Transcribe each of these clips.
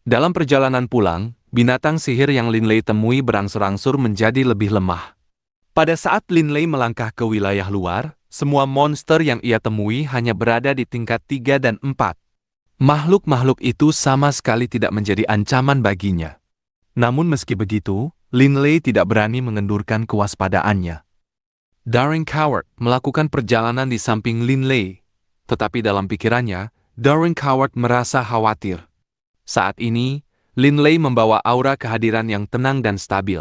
Dalam perjalanan pulang, binatang sihir yang Linley temui berangsur-angsur menjadi lebih lemah. Pada saat Linley melangkah ke wilayah luar, semua monster yang ia temui hanya berada di tingkat 3 dan 4. Makhluk-makhluk itu sama sekali tidak menjadi ancaman baginya. Namun meski begitu, Linley tidak berani mengendurkan kewaspadaannya. Daring Coward melakukan perjalanan di samping Linley, tetapi dalam pikirannya, Daring Coward merasa khawatir. Saat ini, Linley membawa aura kehadiran yang tenang dan stabil.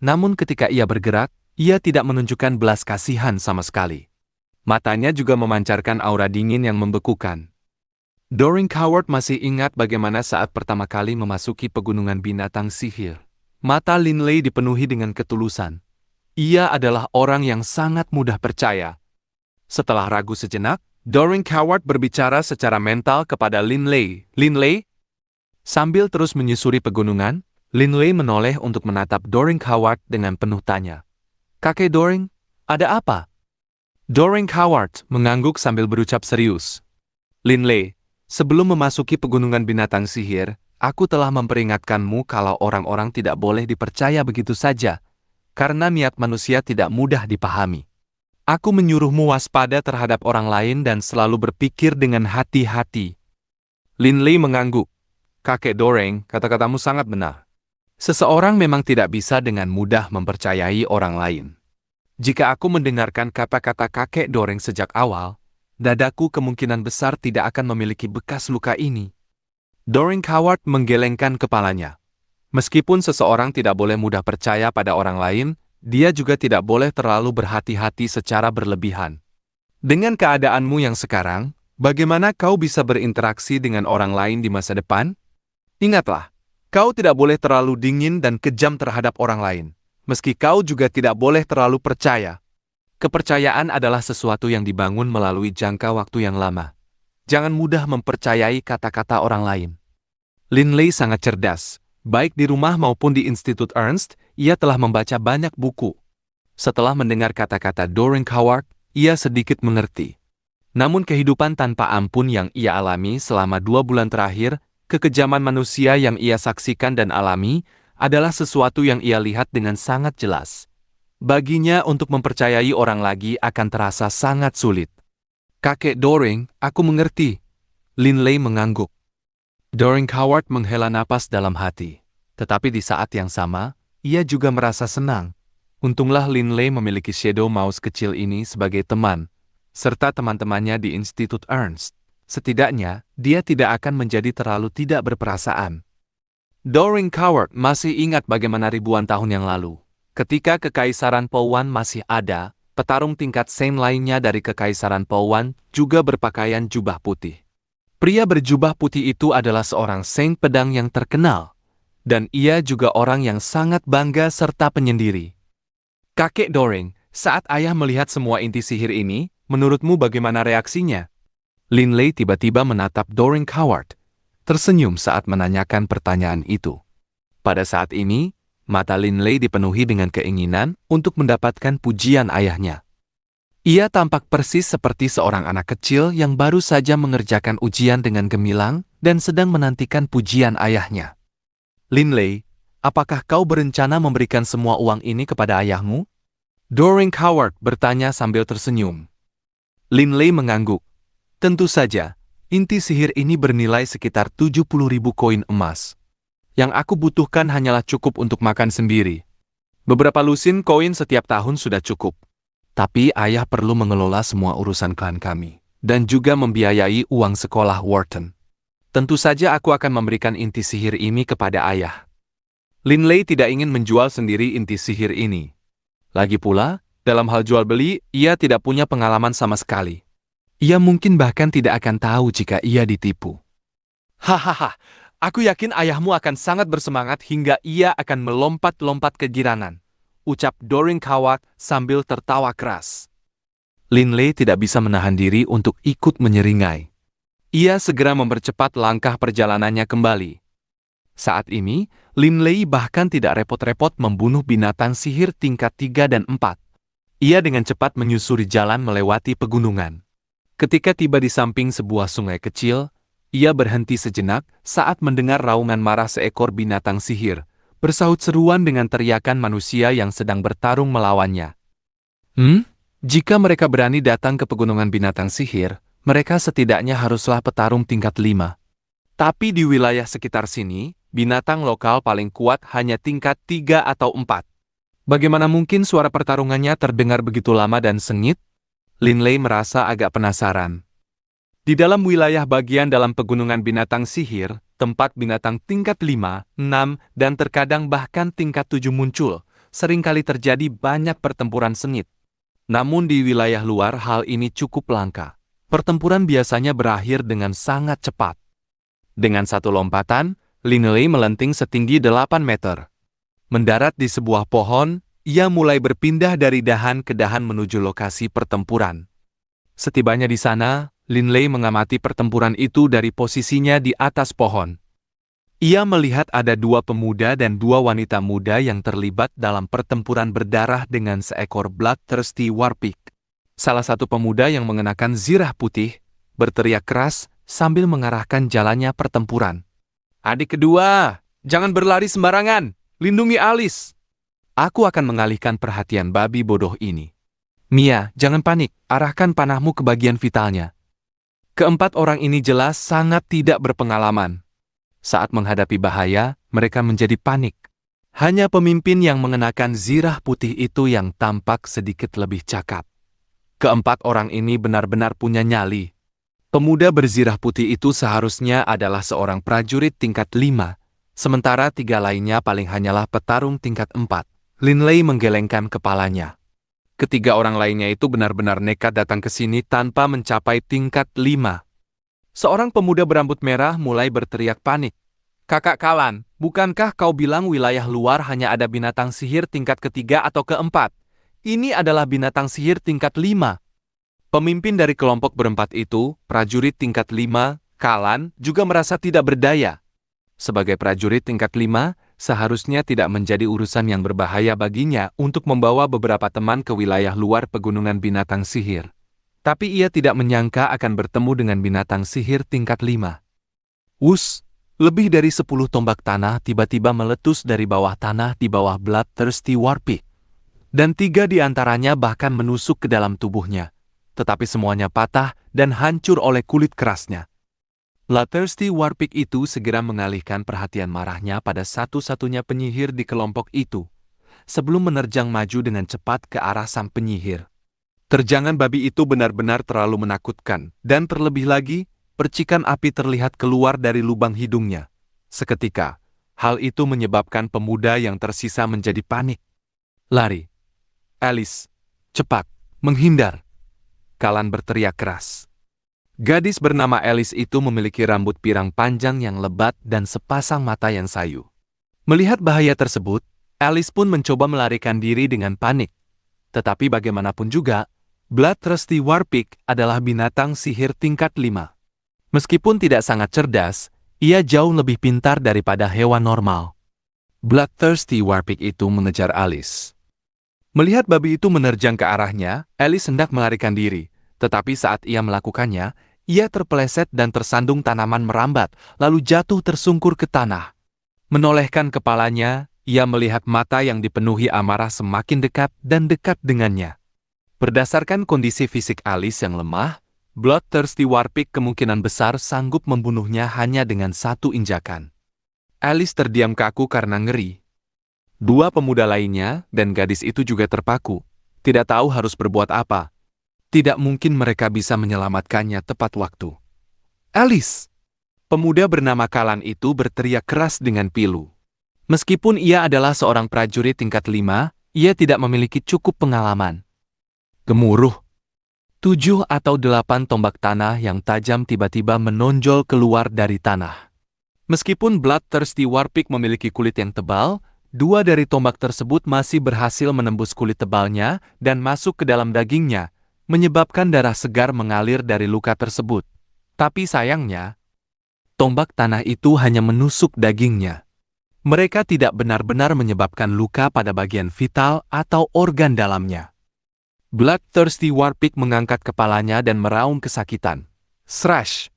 Namun ketika ia bergerak, ia tidak menunjukkan belas kasihan sama sekali. Matanya juga memancarkan aura dingin yang membekukan. Daring Coward masih ingat bagaimana saat pertama kali memasuki pegunungan binatang sihir. Mata Linley dipenuhi dengan ketulusan. Ia adalah orang yang sangat mudah percaya. Setelah ragu sejenak, Daring Coward berbicara secara mental kepada Linley. Linley? Sambil terus menyusuri pegunungan, Linley menoleh untuk menatap Daring Coward dengan penuh tanya. "Kakek Daring, ada apa?" Daring Coward mengangguk sambil berucap serius. "Linley, sebelum memasuki pegunungan binatang sihir, aku telah memperingatkanmu kalau orang-orang tidak boleh dipercaya begitu saja, karena niat manusia tidak mudah dipahami. Aku menyuruhmu waspada terhadap orang lain dan selalu berpikir dengan hati-hati." Linley mengangguk. "Kakek Daring, kata-katamu sangat benar. Seseorang memang tidak bisa dengan mudah mempercayai orang lain. Jika aku mendengarkan kata-kata kakek Daring sejak awal, dadaku kemungkinan besar tidak akan memiliki bekas luka ini." Daring Coward menggelengkan kepalanya. Meskipun seseorang tidak boleh mudah percaya pada orang lain, dia juga tidak boleh terlalu berhati-hati secara berlebihan. Dengan keadaanmu yang sekarang, bagaimana kau bisa berinteraksi dengan orang lain di masa depan? Ingatlah, kau tidak boleh terlalu dingin dan kejam terhadap orang lain, meski kau juga tidak boleh terlalu percaya. Kepercayaan adalah sesuatu yang dibangun melalui jangka waktu yang lama. Jangan mudah mempercayai kata-kata orang lain. Linley sangat cerdas. Baik di rumah maupun di Institut Ernst, ia telah membaca banyak buku. Setelah mendengar kata-kata Daring Coward, ia sedikit mengerti. Namun kehidupan tanpa ampun yang ia alami selama 2 bulan terakhir, kekejaman manusia yang ia saksikan dan alami, adalah sesuatu yang ia lihat dengan sangat jelas. Baginya untuk mempercayai orang lagi akan terasa sangat sulit. "Kakek Daring, aku mengerti." Linley mengangguk. Daring Coward menghela napas dalam hati. Tetapi di saat yang sama, ia juga merasa senang. Untunglah Linley memiliki Shadow Mouse kecil ini sebagai teman, serta teman-temannya di Institut Ernst. Setidaknya, dia tidak akan menjadi terlalu tidak berperasaan. Daring Coward masih ingat bagaimana ribuan tahun yang lalu, ketika Kekaisaran Pauwan masih ada, petarung tingkat Saint lainnya dari Kekaisaran Pauwan juga berpakaian jubah putih. Pria berjubah putih itu adalah seorang Saint pedang yang terkenal, dan ia juga orang yang sangat bangga serta penyendiri. "Kakek Daring, saat ayah melihat semua inti sihir ini, menurutmu bagaimana reaksinya?" Linley tiba-tiba menatap Daring Coward, tersenyum saat menanyakan pertanyaan itu. Pada saat ini, mata Linley dipenuhi dengan keinginan untuk mendapatkan pujian ayahnya. Ia tampak persis seperti seorang anak kecil yang baru saja mengerjakan ujian dengan gemilang dan sedang menantikan pujian ayahnya. "Linley, apakah kau berencana memberikan semua uang ini kepada ayahmu?" Daring Coward bertanya sambil tersenyum. Linley mengangguk. "Tentu saja, inti sihir ini bernilai sekitar 70.000 koin emas. Yang aku butuhkan hanyalah cukup untuk makan sendiri. Beberapa lusin koin setiap tahun sudah cukup. Tapi ayah perlu mengelola semua urusan klan kami, dan juga membiayai uang sekolah Wharton. Tentu saja aku akan memberikan inti sihir ini kepada ayah." Linley tidak ingin menjual sendiri inti sihir ini. Lagi pula, dalam hal jual beli, ia tidak punya pengalaman sama sekali. Ia mungkin bahkan tidak akan tahu jika ia ditipu. "Hahaha, aku yakin ayahmu akan sangat bersemangat hingga ia akan melompat-lompat kegirangan," ucap Daring Coward sambil tertawa keras. Linley tidak bisa menahan diri untuk ikut menyeringai. Ia segera mempercepat langkah perjalanannya kembali. Saat ini, Linley bahkan tidak repot-repot membunuh binatang sihir tingkat 3 dan 4. Ia dengan cepat menyusuri jalan melewati pegunungan. Ketika tiba di samping sebuah sungai kecil, Ia berhenti sejenak saat mendengar raungan marah seekor binatang sihir, bersahut seruan dengan teriakan manusia yang sedang bertarung melawannya. Jika mereka berani datang ke pegunungan binatang sihir, mereka setidaknya haruslah petarung tingkat 5. Tapi di wilayah sekitar sini, binatang lokal paling kuat hanya tingkat 3 atau 4. Bagaimana mungkin suara pertarungannya terdengar begitu lama dan sengit? Linley merasa agak penasaran. Di dalam wilayah bagian dalam pegunungan binatang sihir, tempat binatang tingkat 5, 6, dan terkadang bahkan tingkat 7 muncul, seringkali terjadi banyak pertempuran sengit. Namun di wilayah luar hal ini cukup langka. Pertempuran biasanya berakhir dengan sangat cepat. Dengan satu lompatan, Linley melenting setinggi 8 meter. Mendarat di sebuah pohon, ia mulai berpindah dari dahan ke dahan menuju lokasi pertempuran. Setibanya di sana, Linley mengamati pertempuran itu dari posisinya di atas pohon. Ia melihat ada 2 pemuda dan 2 wanita muda yang terlibat dalam pertempuran berdarah dengan seekor bloodthirsty warpig. Salah satu pemuda yang mengenakan zirah putih, berteriak keras sambil mengarahkan jalannya pertempuran. "Adik kedua, jangan berlari sembarangan, lindungi Alice. Aku akan mengalihkan perhatian babi bodoh ini. Mia, jangan panik, arahkan panahmu ke bagian vitalnya." Keempat orang ini jelas sangat tidak berpengalaman. Saat menghadapi bahaya, mereka menjadi panik. Hanya pemimpin yang mengenakan zirah putih itu yang tampak sedikit lebih cakap. Keempat orang ini benar-benar punya nyali. Pemuda berzirah putih itu seharusnya adalah seorang prajurit tingkat 5, sementara 3 lainnya paling hanyalah petarung tingkat 4. Linley menggelengkan kepalanya. Ketiga orang lainnya itu benar-benar nekat datang ke sini tanpa mencapai tingkat 5. Seorang pemuda berambut merah mulai berteriak panik. "Kakak Kalan, bukankah kau bilang wilayah luar hanya ada binatang sihir tingkat ketiga atau keempat? Ini adalah binatang sihir tingkat 5. Pemimpin dari kelompok berempat itu, prajurit tingkat 5, Kalan, juga merasa tidak berdaya. Sebagai prajurit tingkat 5, seharusnya tidak menjadi urusan yang berbahaya baginya untuk membawa beberapa teman ke wilayah luar pegunungan binatang sihir. Tapi ia tidak menyangka akan bertemu dengan binatang sihir tingkat 5. Wus, lebih dari 10 tombak tanah tiba-tiba meletus dari bawah tanah di bawah bloodthirsty warpig. Dan 3 di antaranya bahkan menusuk ke dalam tubuhnya. Tetapi semuanya patah dan hancur oleh kulit kerasnya. Bloodthirsty warpig itu segera mengalihkan perhatian marahnya pada satu-satunya penyihir di kelompok itu, sebelum menerjang maju dengan cepat ke arah sang penyihir. Terjangan babi itu benar-benar terlalu menakutkan, dan terlebih lagi, percikan api terlihat keluar dari lubang hidungnya. Seketika, hal itu menyebabkan pemuda yang tersisa menjadi panik. "Lari! Alice, cepat, menghindar!" Kalan berteriak keras. Gadis bernama Alice itu memiliki rambut pirang panjang yang lebat dan sepasang mata yang sayu. Melihat bahaya tersebut, Alice pun mencoba melarikan diri dengan panik. Tetapi bagaimanapun juga, bloodthirsty warpig adalah binatang sihir tingkat 5. Meskipun tidak sangat cerdas, ia jauh lebih pintar daripada hewan normal. Bloodthirsty warpig itu mengejar Alice. Melihat babi itu menerjang ke arahnya, Alice hendak melarikan diri. Tetapi saat ia melakukannya, ia terpeleset dan tersandung tanaman merambat, lalu jatuh tersungkur ke tanah. Menolehkan kepalanya, ia melihat mata yang dipenuhi amarah semakin dekat dan dekat dengannya. Berdasarkan kondisi fisik Alice yang lemah, bloodthirsty warpig kemungkinan besar sanggup membunuhnya hanya dengan 1 injakan. Alice terdiam kaku karena ngeri. 2 pemuda lainnya dan gadis itu juga terpaku, tidak tahu harus berbuat apa. Tidak mungkin mereka bisa menyelamatkannya tepat waktu. "Alice!" Pemuda bernama Kalan itu berteriak keras dengan pilu. Meskipun ia adalah seorang prajurit tingkat 5, ia tidak memiliki cukup pengalaman. Gemuruh. 7 atau 8 tombak tanah yang tajam tiba-tiba menonjol keluar dari tanah. Meskipun bloodthirsty warpig memiliki kulit yang tebal, 2 dari tombak tersebut masih berhasil menembus kulit tebalnya dan masuk ke dalam dagingnya, menyebabkan darah segar mengalir dari luka tersebut. Tapi sayangnya, tombak tanah itu hanya menusuk dagingnya. Mereka tidak benar-benar menyebabkan luka pada bagian vital atau organ dalamnya. Bloodthirsty warpig mengangkat kepalanya dan meraung kesakitan. Srash!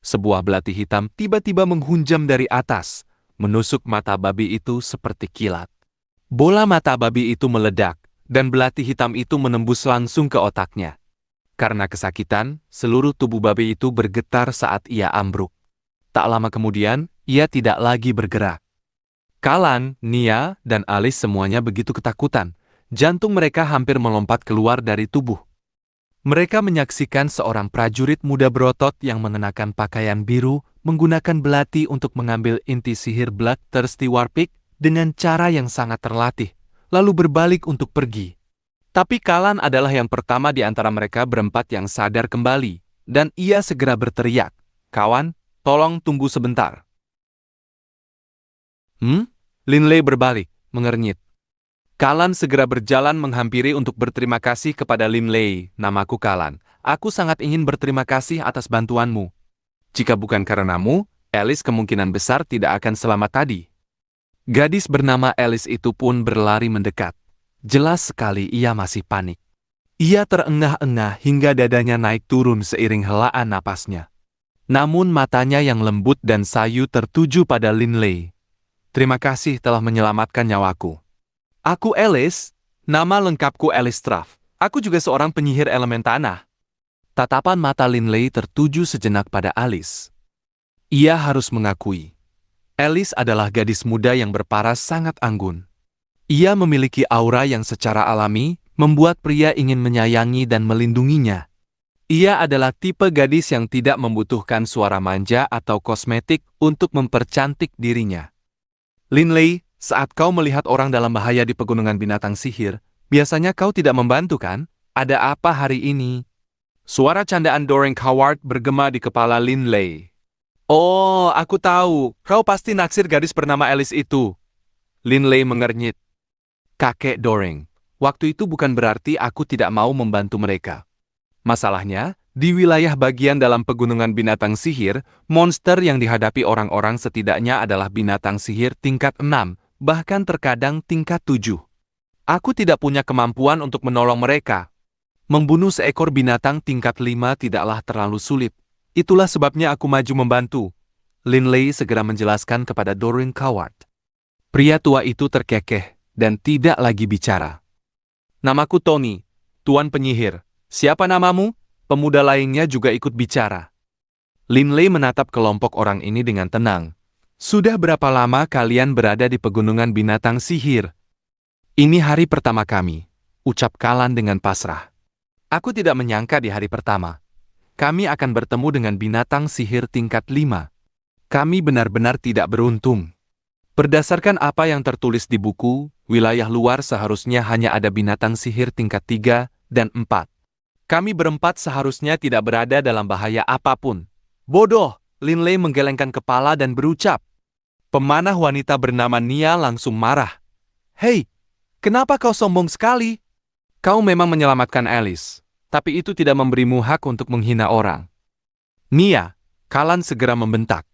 Sebuah belati hitam tiba-tiba menghunjam dari atas, menusuk mata babi itu seperti kilat. Bola mata babi itu meledak, dan belati hitam itu menembus langsung ke otaknya. Karena kesakitan, seluruh tubuh babi itu bergetar saat ia ambruk. Tak lama kemudian, ia tidak lagi bergerak. Kalan, Nia, dan Alice semuanya begitu ketakutan. Jantung mereka hampir melompat keluar dari tubuh. Mereka menyaksikan seorang prajurit muda berotot yang mengenakan pakaian biru, menggunakan belati untuk mengambil inti sihir Bloodthirsty Warpick dengan cara yang sangat terlatih, lalu berbalik untuk pergi. Tapi Kalan adalah yang pertama di antara mereka berempat yang sadar kembali, dan ia segera berteriak, "Kawan, tolong tunggu sebentar." Linley berbalik, mengernyit. Kalan segera berjalan menghampiri untuk berterima kasih kepada Linley. "Namaku Kalan. Aku sangat ingin berterima kasih atas bantuanmu. Jika bukan karenamu, Alice kemungkinan besar tidak akan selamat tadi." Gadis bernama Alice itu pun berlari mendekat. Jelas sekali ia masih panik. Ia terengah-engah hingga dadanya naik turun seiring helaan napasnya. Namun matanya yang lembut dan sayu tertuju pada Linley. "Terima kasih telah menyelamatkan nyawaku. Aku Alice, nama lengkapku Alice Straff. Aku juga seorang penyihir elemen tanah." Tatapan mata Linley tertuju sejenak pada Alice. Ia harus mengakui, Alice adalah gadis muda yang berparas sangat anggun. Ia memiliki aura yang secara alami membuat pria ingin menyayangi dan melindunginya. Ia adalah tipe gadis yang tidak membutuhkan suara manja atau kosmetik untuk mempercantik dirinya. "Linley, saat kau melihat orang dalam bahaya di pegunungan binatang sihir, biasanya kau tidak membantu kan? Ada apa hari ini?" Suara candaan Doreen Howard bergema di kepala Linley. "Oh, aku tahu. Kau pasti naksir gadis bernama Alice itu." Linley mengernyit. "Kakek Doreen, waktu itu bukan berarti aku tidak mau membantu mereka. Masalahnya, di wilayah bagian dalam pegunungan binatang sihir, monster yang dihadapi orang-orang setidaknya adalah binatang sihir tingkat 6, bahkan terkadang tingkat 7. Aku tidak punya kemampuan untuk menolong mereka. Membunuh seekor binatang tingkat 5 tidaklah terlalu sulit. Itulah sebabnya aku maju membantu." Linley segera menjelaskan kepada Doreen Howard. Pria tua itu terkekeh dan tidak lagi bicara. "Namaku Tony, Tuan Penyihir. Siapa namamu?" Pemuda lainnya juga ikut bicara. Linley menatap kelompok orang ini dengan tenang. "Sudah berapa lama kalian berada di pegunungan binatang sihir?" "Ini hari pertama kami," ucap Kalan dengan pasrah. "Aku tidak menyangka di hari pertama kami akan bertemu dengan binatang sihir tingkat 5. Kami benar-benar tidak beruntung. Berdasarkan apa yang tertulis di buku, wilayah luar seharusnya hanya ada binatang sihir tingkat 3 dan 4. Kami berempat seharusnya tidak berada dalam bahaya apapun." "Bodoh!" Linley menggelengkan kepala dan berucap. Pemanah wanita bernama Nia langsung marah. "Hei, kenapa kau sombong sekali? Kau memang menyelamatkan Alice, tapi itu tidak memberimu hak untuk menghina orang." "Nia," Kalan segera membentak.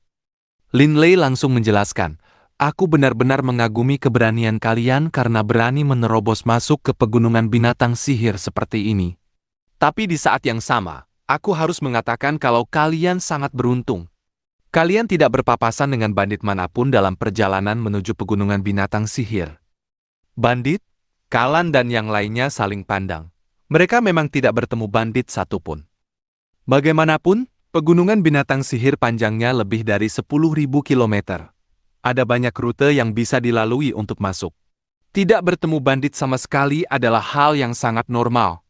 Linley langsung menjelaskan, "Aku benar-benar mengagumi keberanian kalian karena berani menerobos masuk ke pegunungan binatang sihir seperti ini. Tapi di saat yang sama, aku harus mengatakan kalau kalian sangat beruntung. Kalian tidak berpapasan dengan bandit manapun dalam perjalanan menuju pegunungan binatang sihir." "Bandit?" Kalan dan yang lainnya saling pandang. Mereka memang tidak bertemu bandit satupun. Bagaimanapun, pegunungan binatang sihir panjangnya lebih dari 10.000 kilometer. Ada banyak rute yang bisa dilalui untuk masuk. Tidak bertemu bandit sama sekali adalah hal yang sangat normal.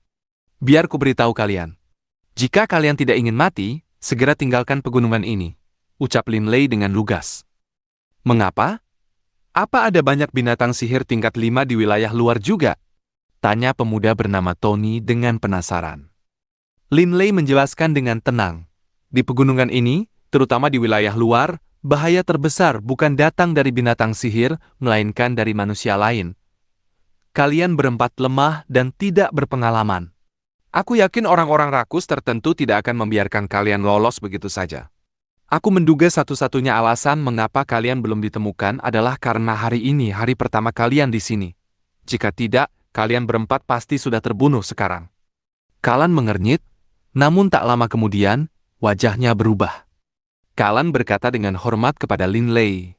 Biar ku beritahu kalian. Jika kalian tidak ingin mati, segera tinggalkan pegunungan ini, ucap Linley dengan lugas. "Mengapa? Apa ada banyak binatang sihir tingkat 5 di wilayah luar juga?" tanya pemuda bernama Tony dengan penasaran. Linley menjelaskan dengan tenang. "Di pegunungan ini, terutama di wilayah luar, bahaya terbesar bukan datang dari binatang sihir, melainkan dari manusia lain. Kalian berempat lemah dan tidak berpengalaman. Aku yakin orang-orang rakus tertentu tidak akan membiarkan kalian lolos begitu saja. Aku menduga satu-satunya alasan mengapa kalian belum ditemukan adalah karena hari ini hari pertama kalian di sini. Jika tidak, kalian berempat pasti sudah terbunuh sekarang." Kalan mengernyit, namun tak lama kemudian, wajahnya berubah. Kalan berkata dengan hormat kepada Linley.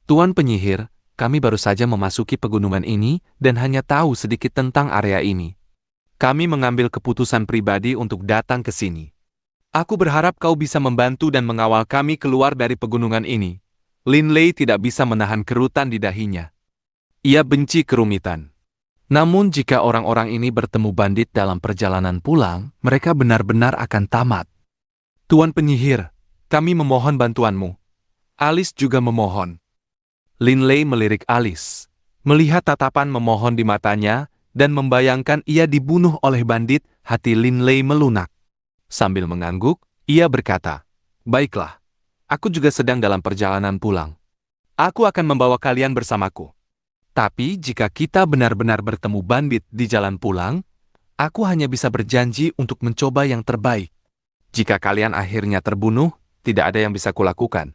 Tuan penyihir, kami baru saja memasuki pegunungan ini dan hanya tahu sedikit tentang area ini. Kami mengambil keputusan pribadi untuk datang ke sini. Aku berharap kau bisa membantu dan mengawal kami keluar dari pegunungan ini. Linley tidak bisa menahan kerutan di dahinya. Ia benci kerumitan. Namun jika orang-orang ini bertemu bandit dalam perjalanan pulang, mereka benar-benar akan tamat. Tuan penyihir, kami memohon bantuanmu. Alice juga memohon. Linley melirik Alice, melihat tatapan memohon di matanya, dan membayangkan ia dibunuh oleh bandit, hati Linley melunak. Sambil mengangguk, ia berkata, "Baiklah, aku juga sedang dalam perjalanan pulang. Aku akan membawa kalian bersamaku. Tapi jika kita benar-benar bertemu bandit di jalan pulang, aku hanya bisa berjanji untuk mencoba yang terbaik. Jika kalian akhirnya terbunuh, tidak ada yang bisa kulakukan."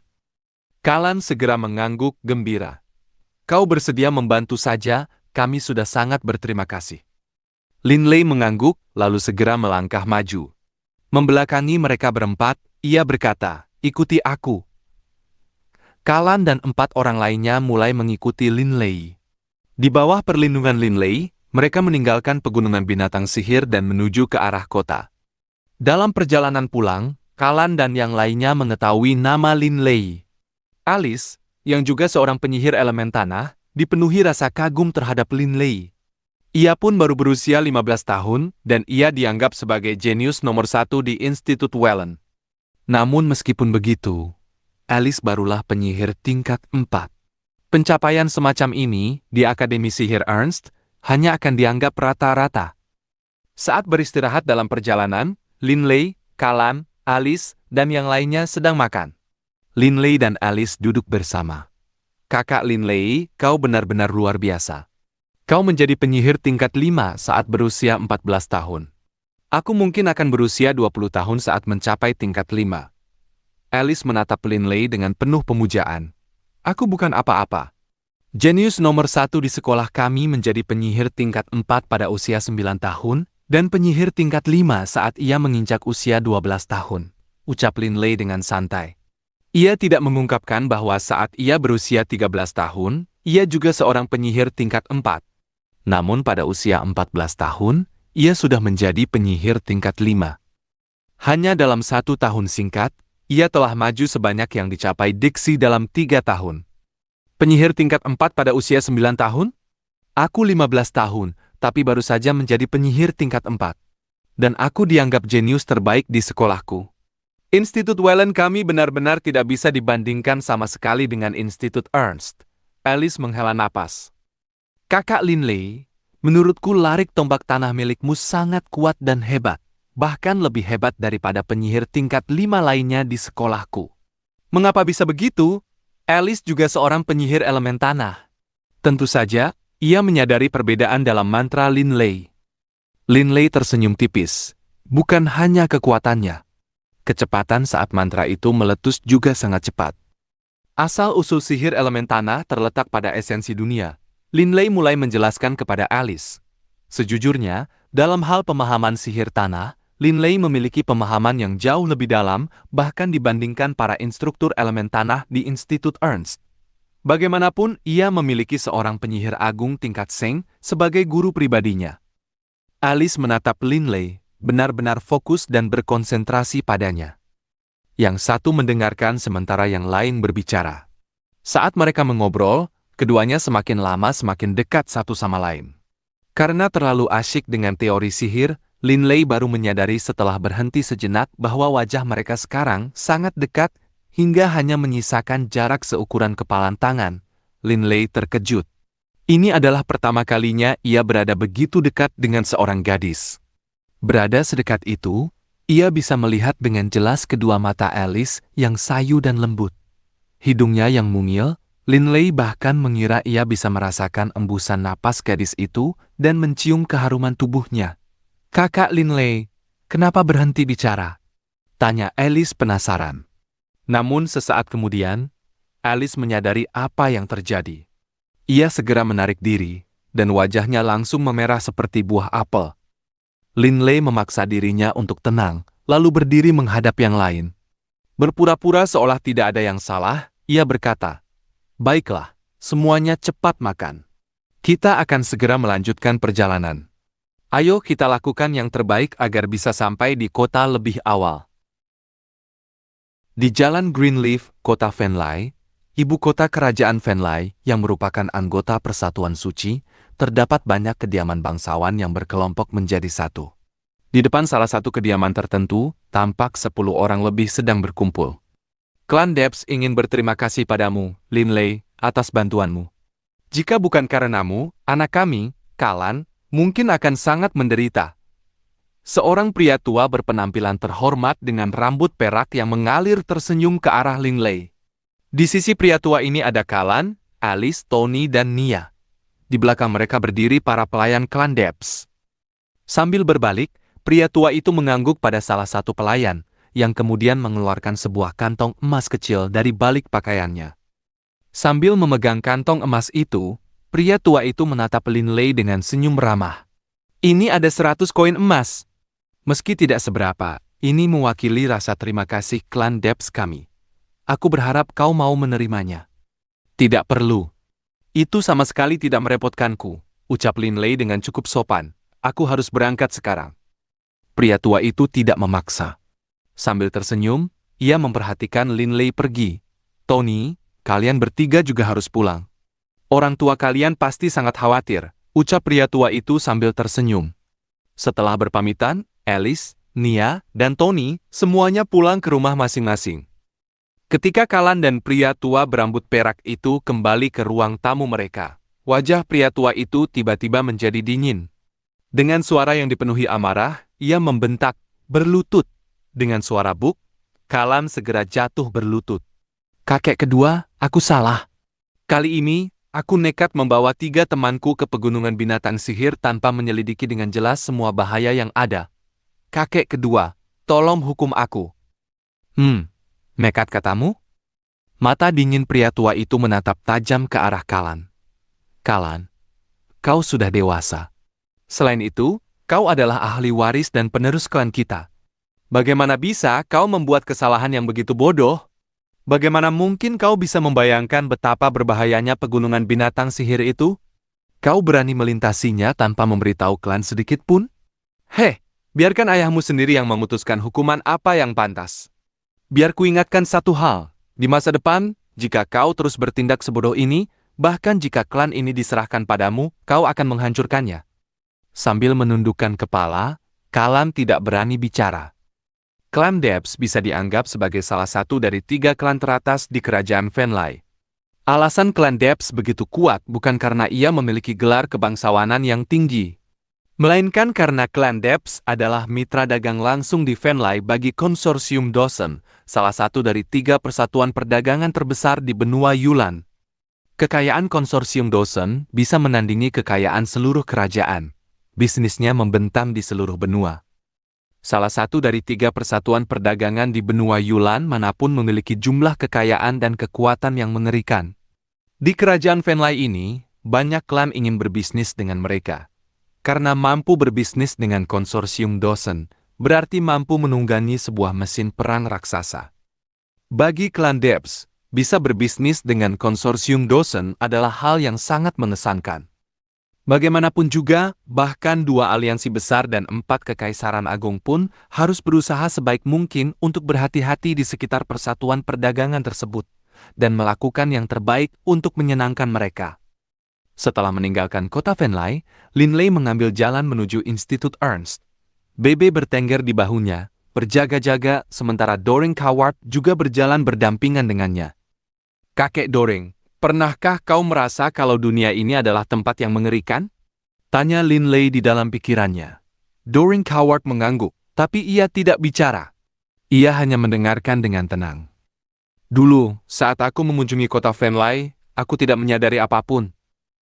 Kalan segera mengangguk gembira. "Kau bersedia membantu saja, kami sudah sangat berterima kasih." Linley mengangguk, lalu segera melangkah maju. Membelakangi mereka berempat, ia berkata, "Ikuti aku." Kalan dan 4 orang lainnya mulai mengikuti Linley. Di bawah perlindungan Linley, mereka meninggalkan pegunungan binatang sihir dan menuju ke arah kota. Dalam perjalanan pulang, Kalan dan yang lainnya mengetahui nama Linley. Alice, yang juga seorang penyihir elemen tanah, dipenuhi rasa kagum terhadap Linley. Ia pun baru berusia 15 tahun, dan ia dianggap sebagai jenius nomor 1 di Institut Wellen. Namun meskipun begitu, Alice barulah penyihir tingkat 4. Pencapaian semacam ini di Akademi Sihir Ernst hanya akan dianggap rata-rata. Saat beristirahat dalam perjalanan, Linley, Kalan, Alice, dan yang lainnya sedang makan. Linley dan Alice duduk bersama. "Kakak Linley, kau benar-benar luar biasa. Kau menjadi penyihir tingkat 5 saat berusia 14 tahun. Aku mungkin akan berusia 20 tahun saat mencapai tingkat 5. Alice menatap Linley dengan penuh pemujaan. "Aku bukan apa-apa. Jenius nomor 1 di sekolah kami menjadi penyihir tingkat 4 pada usia 9 tahun, dan penyihir tingkat 5 saat ia menginjak usia 12 tahun, ucap Linley dengan santai. Ia tidak mengungkapkan bahwa saat ia berusia 13 tahun, ia juga seorang penyihir tingkat 4. Namun pada usia 14 tahun, ia sudah menjadi penyihir tingkat 5. Hanya dalam 1 tahun singkat, ia telah maju sebanyak yang dicapai Dixie dalam 3 tahun. Penyihir tingkat 4 pada usia 9 tahun? Aku 15 tahun, tapi baru saja menjadi penyihir tingkat 4. Dan aku dianggap jenius terbaik di sekolahku. Institut Wellen kami benar-benar tidak bisa dibandingkan sama sekali dengan Institut Ernst. Alice menghela napas. Kakak Linley, menurutku larik tombak tanah milikmu sangat kuat dan hebat. Bahkan lebih hebat daripada penyihir tingkat 5 lainnya di sekolahku. Mengapa bisa begitu? Alice juga seorang penyihir elemen tanah. Tentu saja, ia menyadari perbedaan dalam mantra Linley. Linley tersenyum tipis. Bukan hanya kekuatannya. Kecepatan saat mantra itu meletus juga sangat cepat. Asal-usul sihir elemen tanah terletak pada esensi dunia. Linley mulai menjelaskan kepada Alice. Sejujurnya, dalam hal pemahaman sihir tanah, Linley memiliki pemahaman yang jauh lebih dalam, bahkan dibandingkan para instruktur elemen tanah di Institut Ernst. Bagaimanapun, ia memiliki seorang penyihir agung tingkat Seng sebagai guru pribadinya. Alice menatap Linley, benar-benar fokus dan berkonsentrasi padanya. Yang satu mendengarkan sementara yang lain berbicara. Saat mereka mengobrol, keduanya semakin lama semakin dekat satu sama lain. Karena terlalu asyik dengan teori sihir, Linley baru menyadari setelah berhenti sejenak bahwa wajah mereka sekarang sangat dekat hingga hanya menyisakan jarak seukuran kepalan tangan. Linley terkejut. Ini adalah pertama kalinya ia berada begitu dekat dengan seorang gadis. Berada sedekat itu, ia bisa melihat dengan jelas kedua mata Alice yang sayu dan lembut. Hidungnya yang mungil, Linley bahkan mengira ia bisa merasakan embusan napas gadis itu dan mencium keharuman tubuhnya. "Kakak Linley, kenapa berhenti bicara?" tanya Alice penasaran. Namun sesaat kemudian, Alice menyadari apa yang terjadi. Ia segera menarik diri, dan wajahnya langsung memerah seperti buah apel. Linley memaksa dirinya untuk tenang, lalu berdiri menghadap yang lain. Berpura-pura seolah tidak ada yang salah, ia berkata, "Baiklah, semuanya cepat makan. Kita akan segera melanjutkan perjalanan. Ayo kita lakukan yang terbaik agar bisa sampai di kota lebih awal." Di Jalan Greenleaf, kota Venlai, ibu kota kerajaan Venlai yang merupakan anggota Persatuan Suci, terdapat banyak kediaman bangsawan yang berkelompok menjadi satu. Di depan salah satu kediaman tertentu, tampak 10 orang lebih sedang berkumpul. Klan Debs ingin berterima kasih padamu, Linley, atas bantuanmu. Jika bukan karenamu, anak kami, Kalan, mungkin akan sangat menderita. Seorang pria tua berpenampilan terhormat dengan rambut perak yang mengalir tersenyum ke arah Linley. Di sisi pria tua ini ada Kalan, Alice, Tony, dan Nia. Di belakang mereka berdiri para pelayan klan Debs. Sambil berbalik, pria tua itu mengangguk pada salah satu pelayan, yang kemudian mengeluarkan sebuah kantong emas kecil dari balik pakaiannya. Sambil memegang kantong emas itu, pria tua itu menatap Linley dengan senyum ramah. "Ini ada 100 koin emas. Meski tidak seberapa, ini mewakili rasa terima kasih klan Debs kami. Aku berharap kau mau menerimanya." "Tidak perlu. Itu sama sekali tidak merepotkanku," ucap Linley dengan cukup sopan. "Aku harus berangkat sekarang." Pria tua itu tidak memaksa. Sambil tersenyum, ia memperhatikan Linley pergi. "Tony, kalian bertiga juga harus pulang. Orang tua kalian pasti sangat khawatir," ucap pria tua itu sambil tersenyum. Setelah berpamitan, Alice, Nia, dan Tony semuanya pulang ke rumah masing-masing. Ketika Kalan dan pria tua berambut perak itu kembali ke ruang tamu mereka, wajah pria tua itu tiba-tiba menjadi dingin. Dengan suara yang dipenuhi amarah, ia membentak, "Berlutut!" Dengan suara buk, Kalan segera jatuh berlutut. "Kakek kedua, aku salah. Kali ini, aku nekat membawa 3 temanku ke pegunungan binatang sihir tanpa menyelidiki dengan jelas semua bahaya yang ada. Kakek kedua, tolong hukum aku." Nekat katamu?" Mata dingin pria tua itu menatap tajam ke arah Kalan. "Kalan, kau sudah dewasa. Selain itu, kau adalah ahli waris dan penerus klan kita. Bagaimana bisa kau membuat kesalahan yang begitu bodoh? Bagaimana mungkin kau bisa membayangkan betapa berbahayanya pegunungan binatang sihir itu? Kau berani melintasinya tanpa memberitahu klan sedikit pun? Biarkan ayahmu sendiri yang memutuskan hukuman apa yang pantas. Biar kuingatkan satu hal, di masa depan, jika kau terus bertindak sebodoh ini, bahkan jika klan ini diserahkan padamu, kau akan menghancurkannya." Sambil menundukkan kepala, Kalan tidak berani bicara. Klan Debs bisa dianggap sebagai salah satu dari 3 klan teratas di kerajaan Venlai. Alasan klan Debs begitu kuat bukan karena ia memiliki gelar kebangsawanan yang tinggi, melainkan karena klan Debs adalah mitra dagang langsung di Venlai bagi konsorsium Dawson, salah satu dari 3 persatuan perdagangan terbesar di benua Yulan. Kekayaan konsorsium Dawson bisa menandingi kekayaan seluruh kerajaan. Bisnisnya membentang di seluruh benua. Salah satu dari 3 persatuan perdagangan di benua Yulan manapun memiliki jumlah kekayaan dan kekuatan yang mengerikan. Di kerajaan Venlai ini, banyak klan ingin berbisnis dengan mereka. Karena mampu berbisnis dengan konsorsium Dawson, berarti mampu menunggangi sebuah mesin perang raksasa. Bagi klan Debs, bisa berbisnis dengan konsorsium Dawson adalah hal yang sangat mengesankan. Bagaimanapun juga, bahkan 2 aliansi besar dan 4 kekaisaran agung pun harus berusaha sebaik mungkin untuk berhati-hati di sekitar persatuan perdagangan tersebut, dan melakukan yang terbaik untuk menyenangkan mereka. Setelah meninggalkan kota Venlai, Linley mengambil jalan menuju Institut Ernst. Bebe bertengger di bahunya, berjaga-jaga, sementara Doring Coward juga berjalan berdampingan dengannya. "Kakek Doring, pernahkah kau merasa kalau dunia ini adalah tempat yang mengerikan?" tanya Linley di dalam pikirannya. Doring Coward mengangguk, tapi ia tidak bicara. Ia hanya mendengarkan dengan tenang. "Dulu, saat aku mengunjungi kota Venlai, aku tidak menyadari apapun.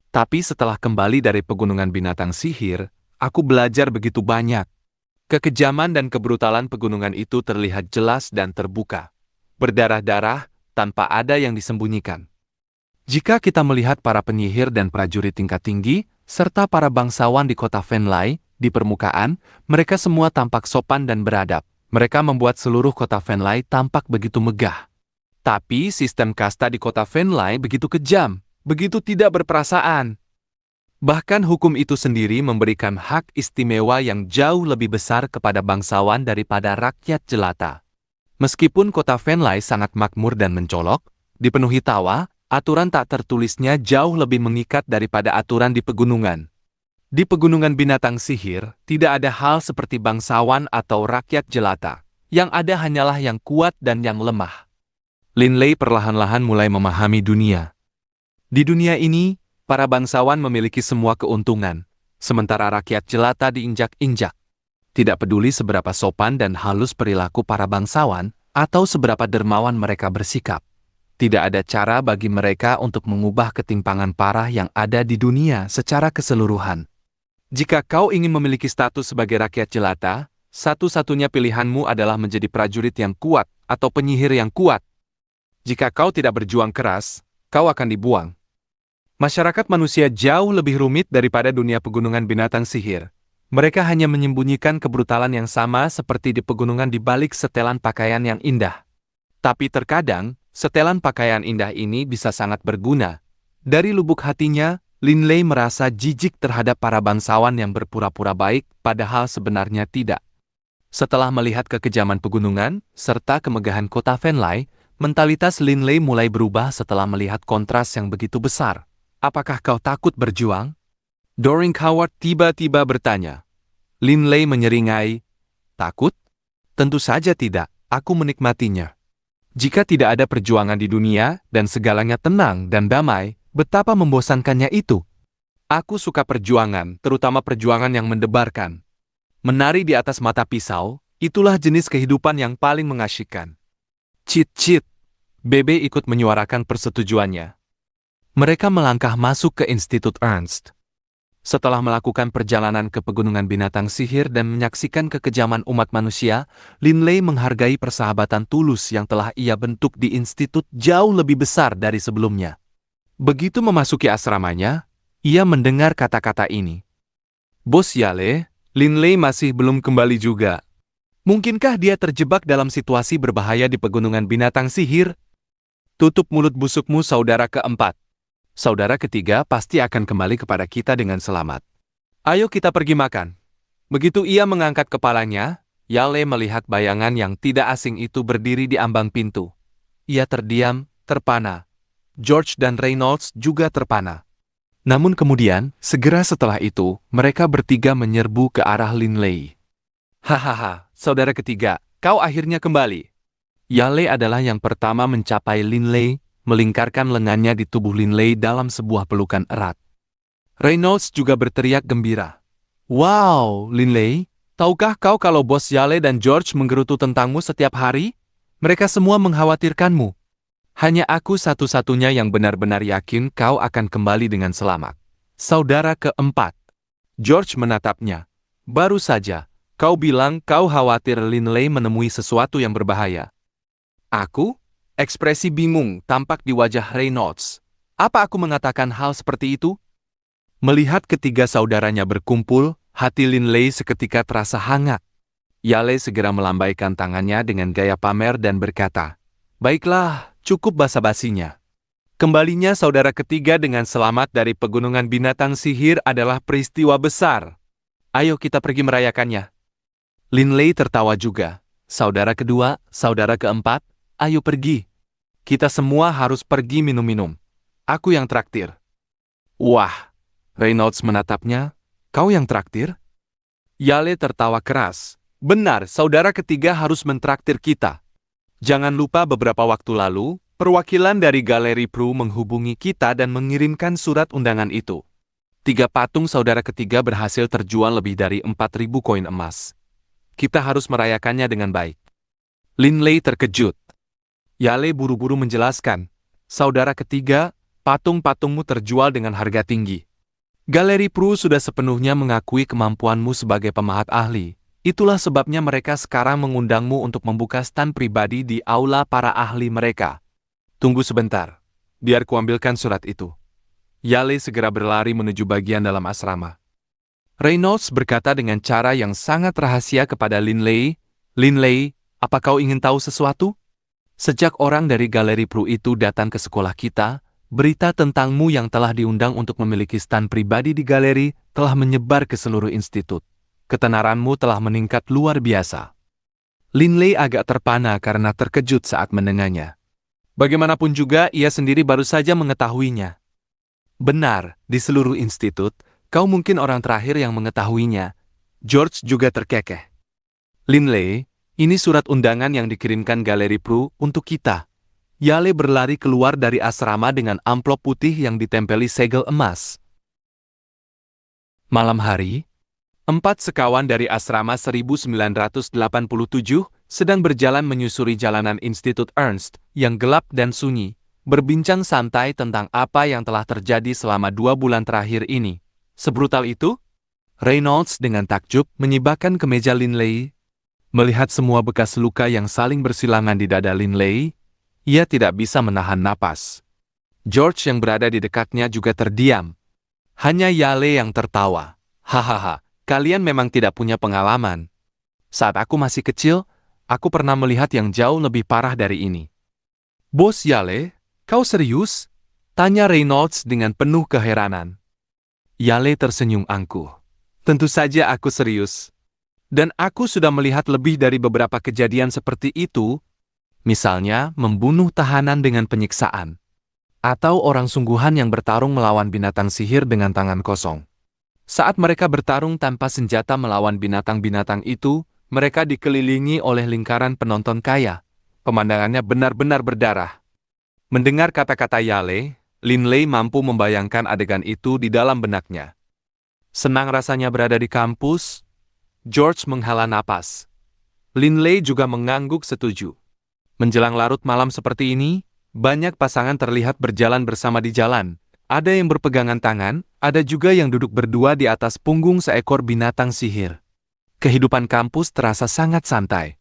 Tapi setelah kembali dari pegunungan binatang sihir, aku belajar begitu banyak. Kekejaman dan kebrutalan pegunungan itu terlihat jelas dan terbuka. Berdarah-darah, tanpa ada yang disembunyikan. Jika kita melihat para penyihir dan prajurit tingkat tinggi, serta para bangsawan di kota Venlai, di permukaan, mereka semua tampak sopan dan beradab, Mereka membuat seluruh kota Venlai tampak begitu megah. Tapi sistem kasta di kota Venlai begitu kejam, begitu tidak berperasaan. Bahkan hukum itu sendiri memberikan hak istimewa yang jauh lebih besar kepada bangsawan daripada rakyat jelata. Meskipun kota Venlai sangat makmur dan mencolok, dipenuhi tawa, aturan tak tertulisnya jauh lebih mengikat daripada aturan di pegunungan. Di pegunungan binatang sihir, tidak ada hal seperti bangsawan atau rakyat jelata. Yang ada hanyalah yang kuat dan yang lemah. Linley perlahan-lahan mulai memahami dunia. Di dunia ini, para bangsawan memiliki semua keuntungan, sementara rakyat jelata diinjak-injak. Tidak peduli seberapa sopan dan halus perilaku para bangsawan, atau seberapa dermawan mereka bersikap. Tidak ada cara bagi mereka untuk mengubah ketimpangan parah yang ada di dunia secara keseluruhan. Jika kau ingin memiliki status sebagai rakyat jelata, satu-satunya pilihanmu adalah menjadi prajurit yang kuat atau penyihir yang kuat. Jika kau tidak berjuang keras, kau akan dibuang. Masyarakat manusia jauh lebih rumit daripada dunia pegunungan binatang sihir. Mereka hanya menyembunyikan kebrutalan yang sama seperti di pegunungan di balik setelan pakaian yang indah. Tapi terkadang, setelan pakaian indah ini bisa sangat berguna. Dari lubuk hatinya, Linley merasa jijik terhadap para bangsawan yang berpura-pura baik, padahal sebenarnya tidak. Setelah melihat kekejaman pegunungan, serta kemegahan kota Venlai, mentalitas Linley mulai berubah setelah melihat kontras yang begitu besar. Apakah kau takut berjuang? Doring Howard tiba-tiba bertanya. Linley menyeringai, takut? Tentu saja tidak, aku menikmatinya. Jika tidak ada perjuangan di dunia, dan segalanya tenang dan damai, betapa membosankannya itu. Aku suka perjuangan, terutama perjuangan yang mendebarkan. Menari di atas mata pisau, itulah jenis kehidupan yang paling mengasyikkan. Cit-cit. Bebe ikut menyuarakan persetujuannya. Mereka melangkah masuk ke Institut Ernst. Setelah melakukan perjalanan ke pegunungan binatang sihir dan menyaksikan kekejaman umat manusia, Linley menghargai persahabatan tulus yang telah ia bentuk di institut jauh lebih besar dari sebelumnya. Begitu memasuki asramanya, ia mendengar kata-kata ini. Bos Yale, Linley masih belum kembali juga. Mungkinkah dia terjebak dalam situasi berbahaya di pegunungan binatang sihir? Tutup mulut busukmu, saudara keempat. Saudara ketiga pasti akan kembali kepada kita dengan selamat. Ayo kita pergi makan. Begitu ia mengangkat kepalanya, Yale melihat bayangan yang tidak asing itu berdiri di ambang pintu. Ia terdiam, terpana. George dan Reynolds juga terpana. Namun kemudian, segera setelah itu, mereka bertiga menyerbu ke arah Linley. Hahaha, saudara ketiga, kau akhirnya kembali. Yale adalah yang pertama mencapai Linley, melingkarkan lengannya di tubuh Linley dalam sebuah pelukan erat. Reynolds juga berteriak gembira. Wow, Linley, tahukah kau kalau bos Yale dan George menggerutu tentangmu setiap hari? Mereka semua mengkhawatirkanmu. Hanya aku satu-satunya yang benar-benar yakin kau akan kembali dengan selamat. Saudara keempat. George menatapnya. Baru saja, kau bilang kau khawatir Linley menemui sesuatu yang berbahaya. Aku? Ekspresi bingung tampak di wajah Reynolds. Apa aku mengatakan hal seperti itu? Melihat ketiga saudaranya berkumpul, hati Linley seketika terasa hangat. Yale segera melambaikan tangannya dengan gaya pamer dan berkata, baiklah, cukup basa-basinya. Kembalinya saudara ketiga dengan selamat dari pegunungan binatang sihir adalah peristiwa besar. Ayo kita pergi merayakannya. Linley tertawa juga. Saudara kedua, saudara keempat, ayo pergi. Kita semua harus pergi minum-minum. Aku yang traktir. Wah, Reynolds menatapnya. Kau yang traktir? Yale tertawa keras. Benar, saudara ketiga harus mentraktir kita. Jangan lupa beberapa waktu lalu, perwakilan dari Galeri Prue menghubungi kita dan mengirimkan surat undangan itu. 3 patung saudara ketiga berhasil terjual lebih dari 4.000 koin emas. Kita harus merayakannya dengan baik. Linley terkejut. Yale buru-buru menjelaskan, saudara ketiga, patung-patungmu terjual dengan harga tinggi. Galeri Prue sudah sepenuhnya mengakui kemampuanmu sebagai pemahat ahli. Itulah sebabnya mereka sekarang mengundangmu untuk membuka stand pribadi di aula para ahli mereka. Tunggu sebentar, biar kuambilkan surat itu. Yale segera berlari menuju bagian dalam asrama. Reynolds berkata dengan cara yang sangat rahasia kepada Linley, Linley, apa kau ingin tahu sesuatu? Sejak orang dari Galeri Pru itu datang ke sekolah kita, berita tentangmu yang telah diundang untuk memiliki stand pribadi di galeri telah menyebar ke seluruh institut. Ketenaranmu telah meningkat luar biasa. Linley agak terpana karena terkejut saat mendengarnya. Bagaimanapun juga, ia sendiri baru saja mengetahuinya. Benar, di seluruh institut, kau mungkin orang terakhir yang mengetahuinya. George juga terkekeh. Linley, ini surat undangan yang dikirimkan Galeri Pru untuk kita. Yale berlari keluar dari asrama dengan amplop putih yang ditempeli segel emas. Malam hari, 4 sekawan dari asrama 1987 sedang berjalan menyusuri jalanan Institut Ernst yang gelap dan sunyi, berbincang santai tentang apa yang telah terjadi selama 2 bulan terakhir ini. Sebrutal itu? Reynolds dengan takjub menyibakkan kemeja Linley. Melihat semua bekas luka yang saling bersilangan di dada Linley, ia tidak bisa menahan napas. George yang berada di dekatnya juga terdiam. Hanya Yale yang tertawa. Hahaha, kalian memang tidak punya pengalaman. Saat aku masih kecil, aku pernah melihat yang jauh lebih parah dari ini. Bos Yale, kau serius? Tanya Reynolds dengan penuh keheranan. Yale tersenyum angkuh. Tentu saja aku serius. Dan aku sudah melihat lebih dari beberapa kejadian seperti itu, misalnya membunuh tahanan dengan penyiksaan, atau orang sungguhan yang bertarung melawan binatang sihir dengan tangan kosong. Saat mereka bertarung tanpa senjata melawan binatang-binatang itu, mereka dikelilingi oleh lingkaran penonton kaya. Pemandangannya benar-benar berdarah. Mendengar kata-kata Yale, Linley mampu membayangkan adegan itu di dalam benaknya. Senang rasanya berada di kampus. George menghela napas. Linley juga mengangguk setuju. Menjelang larut malam seperti ini, banyak pasangan terlihat berjalan bersama di jalan. Ada yang berpegangan tangan, ada juga yang duduk berdua di atas punggung seekor binatang sihir. Kehidupan kampus terasa sangat santai.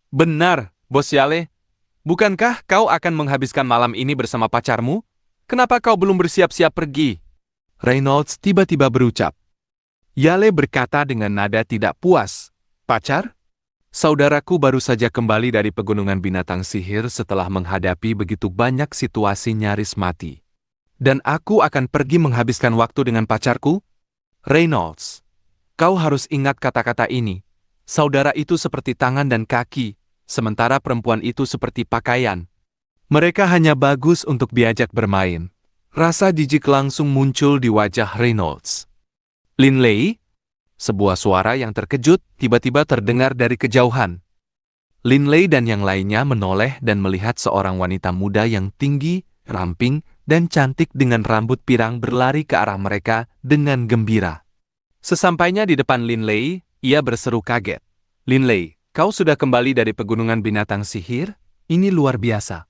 Benar, Bos Yale. Bukankah kau akan menghabiskan malam ini bersama pacarmu? Kenapa kau belum bersiap-siap pergi? Reynolds tiba-tiba berucap. Yale berkata dengan nada tidak puas. Pacar? Saudaraku baru saja kembali dari pegunungan binatang sihir setelah menghadapi begitu banyak situasi nyaris mati. Dan aku akan pergi menghabiskan waktu dengan pacarku? Reynolds, kau harus ingat kata-kata ini. Saudara itu seperti tangan dan kaki, sementara perempuan itu seperti pakaian. Mereka hanya bagus untuk diajak bermain. Rasa jijik langsung muncul di wajah Reynolds. Linley? Sebuah suara yang terkejut tiba-tiba terdengar dari kejauhan. Linley dan yang lainnya menoleh dan melihat seorang wanita muda yang tinggi, ramping, dan cantik dengan rambut pirang berlari ke arah mereka dengan gembira. Sesampainya di depan Linley, ia berseru kaget. Linley, kau sudah kembali dari pegunungan binatang sihir? Ini luar biasa.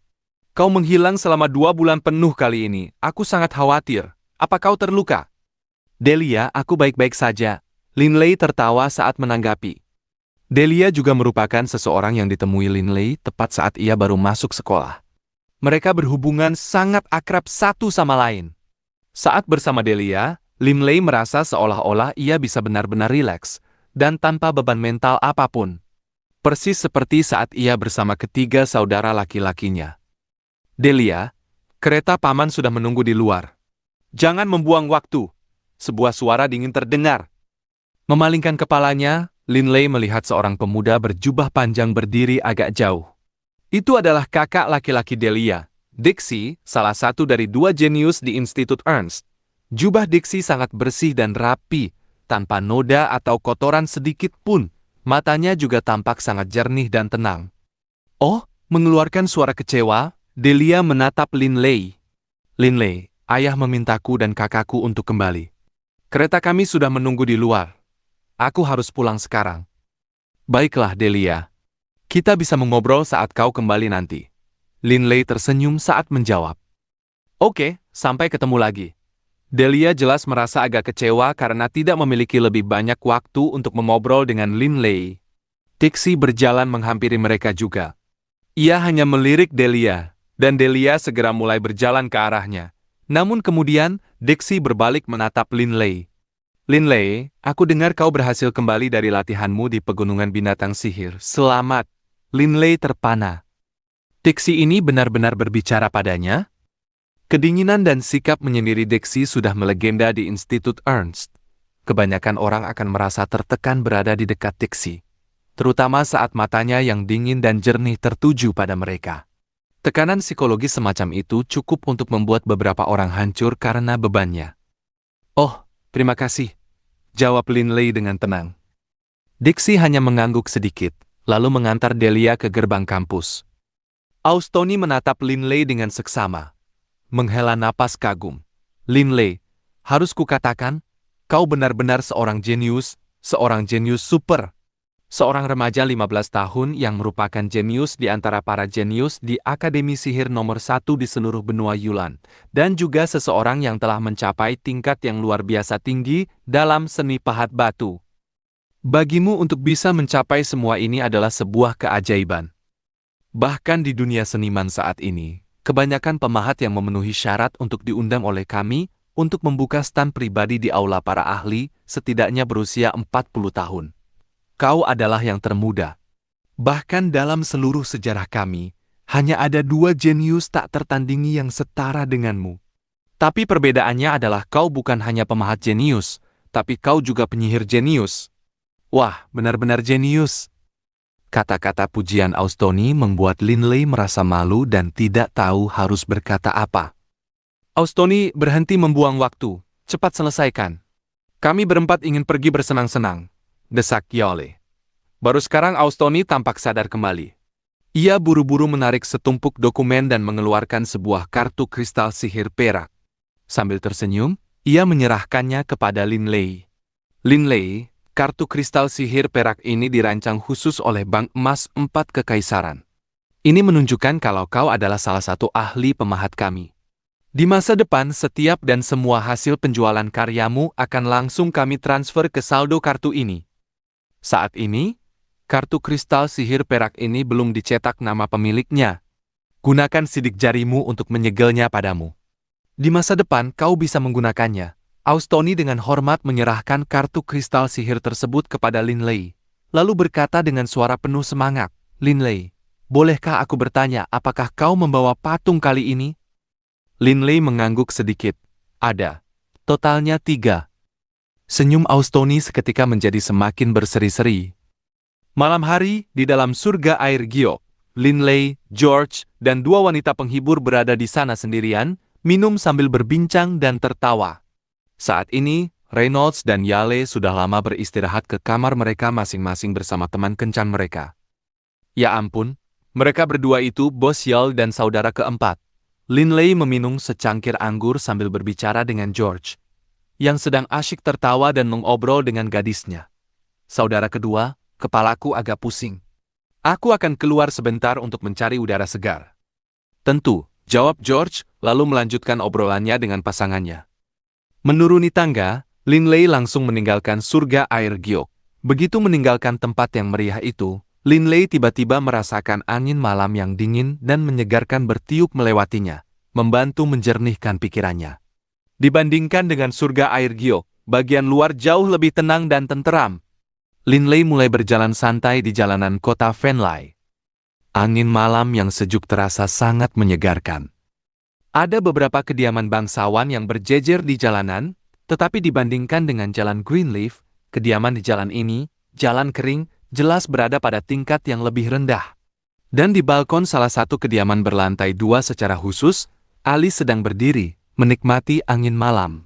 Kau menghilang selama 2 bulan penuh kali ini. Aku sangat khawatir. Apa kau terluka? Delia, aku baik-baik saja. Linley tertawa saat menanggapi. Delia juga merupakan seseorang yang ditemui Linley tepat saat ia baru masuk sekolah. Mereka berhubungan sangat akrab satu sama lain. Saat bersama Delia, Linley merasa seolah-olah ia bisa benar-benar rileks dan tanpa beban mental apapun. Persis seperti saat ia bersama ketiga saudara laki-lakinya. Delia, kereta paman sudah menunggu di luar. Jangan membuang waktu. Sebuah suara dingin terdengar. Memalingkan kepalanya, Linley melihat seorang pemuda berjubah panjang berdiri agak jauh. Itu adalah kakak laki-laki Delia, Dixie, salah satu dari 2 jenius di Institut Ernst. Jubah Dixie sangat bersih dan rapi, tanpa noda atau kotoran sedikit pun. Matanya juga tampak sangat jernih dan tenang. Oh, mengeluarkan suara kecewa, Delia menatap Linley. Linley, ayah memintaku dan kakakku untuk kembali. Kereta kami sudah menunggu di luar. Aku harus pulang sekarang. Baiklah, Delia. Kita bisa mengobrol saat kau kembali nanti. Linley tersenyum saat menjawab. Oke, sampai ketemu lagi. Delia jelas merasa agak kecewa karena tidak memiliki lebih banyak waktu untuk mengobrol dengan Linley. Dixie berjalan menghampiri mereka juga. Ia hanya melirik Delia, dan Delia segera mulai berjalan ke arahnya. Namun kemudian, Dixie berbalik menatap Linley. Linley, aku dengar kau berhasil kembali dari latihanmu di Pegunungan Binatang Sihir. Selamat. Linley terpana. Diksi ini benar-benar berbicara padanya? Kedinginan dan sikap menyendiri Diksi sudah melegenda di Institut Ernst. Kebanyakan orang akan merasa tertekan berada di dekat Diksi, terutama saat matanya yang dingin dan jernih tertuju pada mereka. Tekanan psikologis semacam itu cukup untuk membuat beberapa orang hancur karena bebannya. Oh, terima kasih, jawab Linley dengan tenang. Diksi hanya mengangguk sedikit, lalu mengantar Delia ke gerbang kampus. Austoni menatap Linley dengan seksama, menghela napas kagum. Linley, harus kukatakan, kau benar-benar seorang jenius super. Seorang remaja 15 tahun yang merupakan jenius di antara para jenius di Akademi Sihir nomor 1 di seluruh benua Yulan, dan juga seseorang yang telah mencapai tingkat yang luar biasa tinggi dalam seni pahat batu. Bagimu untuk bisa mencapai semua ini adalah sebuah keajaiban. Bahkan di dunia seniman saat ini, kebanyakan pemahat yang memenuhi syarat untuk diundang oleh kami untuk membuka stand pribadi di aula para ahli setidaknya berusia 40 tahun. Kau adalah yang termuda. Bahkan dalam seluruh sejarah kami, hanya ada 2 jenius tak tertandingi yang setara denganmu. Tapi perbedaannya adalah kau bukan hanya pemahat jenius, tapi kau juga penyihir jenius. Wah, benar-benar jenius. Kata-kata pujian Austoni membuat Linley merasa malu dan tidak tahu harus berkata apa. Austoni berhenti membuang waktu. Cepat selesaikan. Kami berempat ingin pergi bersenang-senang, desak Yole. Baru sekarang Austoni tampak sadar kembali. Ia buru-buru menarik setumpuk dokumen dan mengeluarkan sebuah kartu kristal sihir perak. Sambil tersenyum, ia menyerahkannya kepada Linley. Linley, kartu kristal sihir perak ini dirancang khusus oleh Bank Emas 4 Kekaisaran. Ini menunjukkan kalau kau adalah salah satu ahli pemahat kami. Di masa depan, setiap dan semua hasil penjualan karyamu akan langsung kami transfer ke saldo kartu ini. Saat ini, kartu kristal sihir perak ini belum dicetak nama pemiliknya. Gunakan sidik jarimu untuk menyegelnya padamu. Di masa depan, kau bisa menggunakannya. Austoni dengan hormat menyerahkan kartu kristal sihir tersebut kepada Linley, lalu berkata dengan suara penuh semangat, Linley, bolehkah aku bertanya apakah kau membawa patung kali ini? Linley mengangguk sedikit. Ada. Totalnya 3. Senyum Austoni seketika menjadi semakin berseri-seri. Malam hari, di dalam surga air giok, Linley, George, dan 2 wanita penghibur berada di sana sendirian, minum sambil berbincang dan tertawa. Saat ini, Reynolds dan Yale sudah lama beristirahat ke kamar mereka masing-masing bersama teman kencan mereka. Ya ampun, mereka berdua itu Bos Yale dan saudara keempat. Linley meminum secangkir anggur sambil berbicara dengan George, yang sedang asyik tertawa dan mengobrol dengan gadisnya. Saudara kedua, kepalaku agak pusing. Aku akan keluar sebentar untuk mencari udara segar. Tentu, jawab George, lalu melanjutkan obrolannya dengan pasangannya. Menuruni tangga, Linley langsung meninggalkan surga air giok. Begitu meninggalkan tempat yang meriah itu, Linley tiba-tiba merasakan angin malam yang dingin dan menyegarkan bertiup melewatinya, membantu menjernihkan pikirannya. Dibandingkan dengan surga air giok, bagian luar jauh lebih tenang dan tenteram. Linley mulai berjalan santai di jalanan kota Venlai. Angin malam yang sejuk terasa sangat menyegarkan. Ada beberapa kediaman bangsawan yang berjejer di jalanan, tetapi dibandingkan dengan jalan Greenleaf, kediaman di jalan ini, jalan kering, jelas berada pada tingkat yang lebih rendah. Dan di balkon salah satu kediaman berlantai 2 secara khusus, Alice sedang berdiri, menikmati angin malam.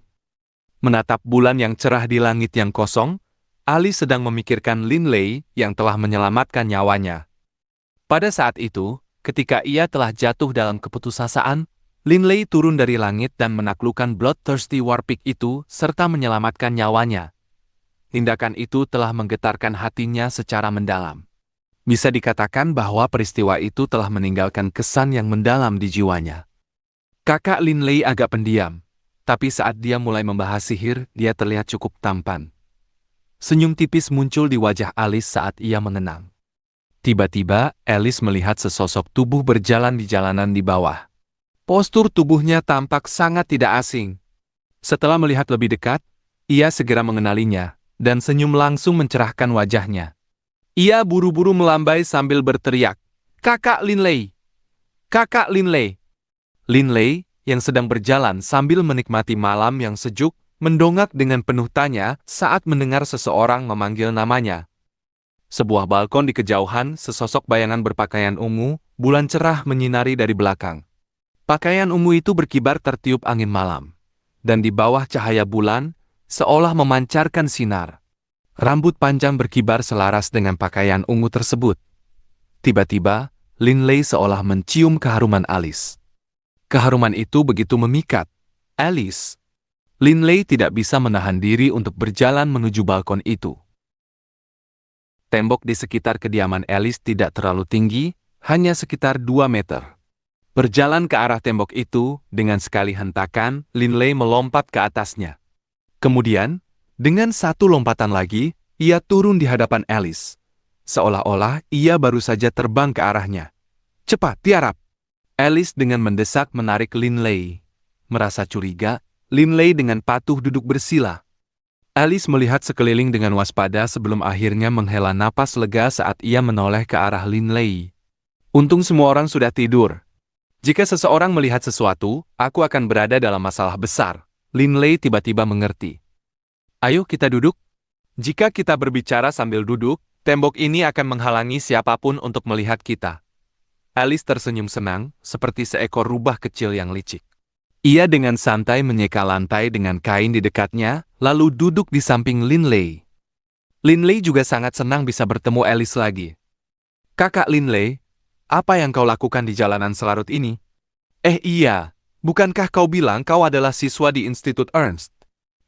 Menatap bulan yang cerah di langit yang kosong, Alice sedang memikirkan Linley yang telah menyelamatkan nyawanya. Pada saat itu, ketika ia telah jatuh dalam keputusasaan, Linley turun dari langit dan menaklukkan Bloodthirsty Warpig itu serta menyelamatkan nyawanya. Tindakan itu telah menggetarkan hatinya secara mendalam. Bisa dikatakan bahwa peristiwa itu telah meninggalkan kesan yang mendalam di jiwanya. Kakak Linley agak pendiam, tapi saat dia mulai membahas sihir, dia terlihat cukup tampan. Senyum tipis muncul di wajah Alice saat ia mengenang. Tiba-tiba, Alice melihat sesosok tubuh berjalan di jalanan di bawah. Postur tubuhnya tampak sangat tidak asing. Setelah melihat lebih dekat, Ia segera mengenalinya, dan senyum langsung mencerahkan wajahnya. Ia buru-buru melambai sambil berteriak, "Kakak Linley! Kakak Linley!" Linley, yang sedang berjalan sambil menikmati malam yang sejuk, mendongak dengan penuh tanya saat mendengar seseorang memanggil namanya. Sebuah balkon di kejauhan, sesosok bayangan berpakaian ungu, bulan cerah menyinari dari belakang. Pakaian ungu itu berkibar tertiup angin malam, dan di bawah cahaya bulan, seolah memancarkan sinar. Rambut panjang berkibar selaras dengan pakaian ungu tersebut. Tiba-tiba, Linley seolah mencium keharuman Alice. Keharuman itu begitu memikat. Alice. Linley tidak bisa menahan diri untuk berjalan menuju balkon itu. Tembok di sekitar kediaman Alice tidak terlalu tinggi, hanya sekitar 2 meter. Berjalan ke arah tembok itu, dengan sekali hentakan, Linley melompat ke atasnya. Kemudian, dengan satu lompatan lagi, ia turun di hadapan Alice. Seolah-olah ia baru saja terbang ke arahnya. "Cepat, tiarap!" Alice dengan mendesak menarik Linley. Merasa curiga, Linley dengan patuh duduk bersila. Alice melihat sekeliling dengan waspada sebelum akhirnya menghela napas lega saat ia menoleh ke arah Linley. Untung semua orang sudah tidur. Jika seseorang melihat sesuatu, aku akan berada dalam masalah besar. Linley tiba-tiba mengerti. "Ayo kita duduk." Jika kita berbicara sambil duduk, tembok ini akan menghalangi siapapun untuk melihat kita. Alice tersenyum senang, seperti seekor rubah kecil yang licik. Ia dengan santai menyeka lantai dengan kain di dekatnya, lalu duduk di samping Linley. Linley juga sangat senang bisa bertemu Alice lagi. "Kakak Linley, apa yang kau lakukan di jalanan selarut ini?" Iya, bukankah kau bilang kau adalah siswa di Institut Ernst?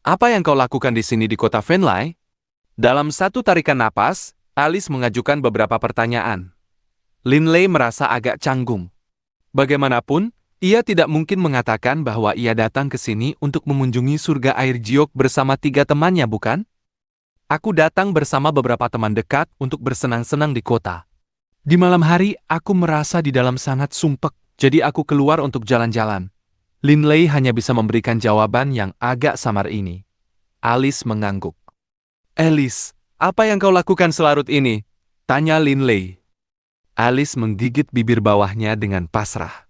Apa yang kau lakukan di sini di kota Venley?" Dalam satu tarikan napas, Alice mengajukan beberapa pertanyaan. Linley merasa agak canggung. Bagaimanapun, ia tidak mungkin mengatakan bahwa ia datang ke sini untuk mengunjungi surga air jiok bersama 3 temannya, bukan? "Aku datang bersama beberapa teman dekat untuk bersenang-senang di kota. Di malam hari, aku merasa di dalam sangat sumpek, jadi aku keluar untuk jalan-jalan." Linley hanya bisa memberikan jawaban yang agak samar ini. Alice mengangguk. "Alice, apa yang kau lakukan selarut ini?" tanya Linley. Alice menggigit bibir bawahnya dengan pasrah.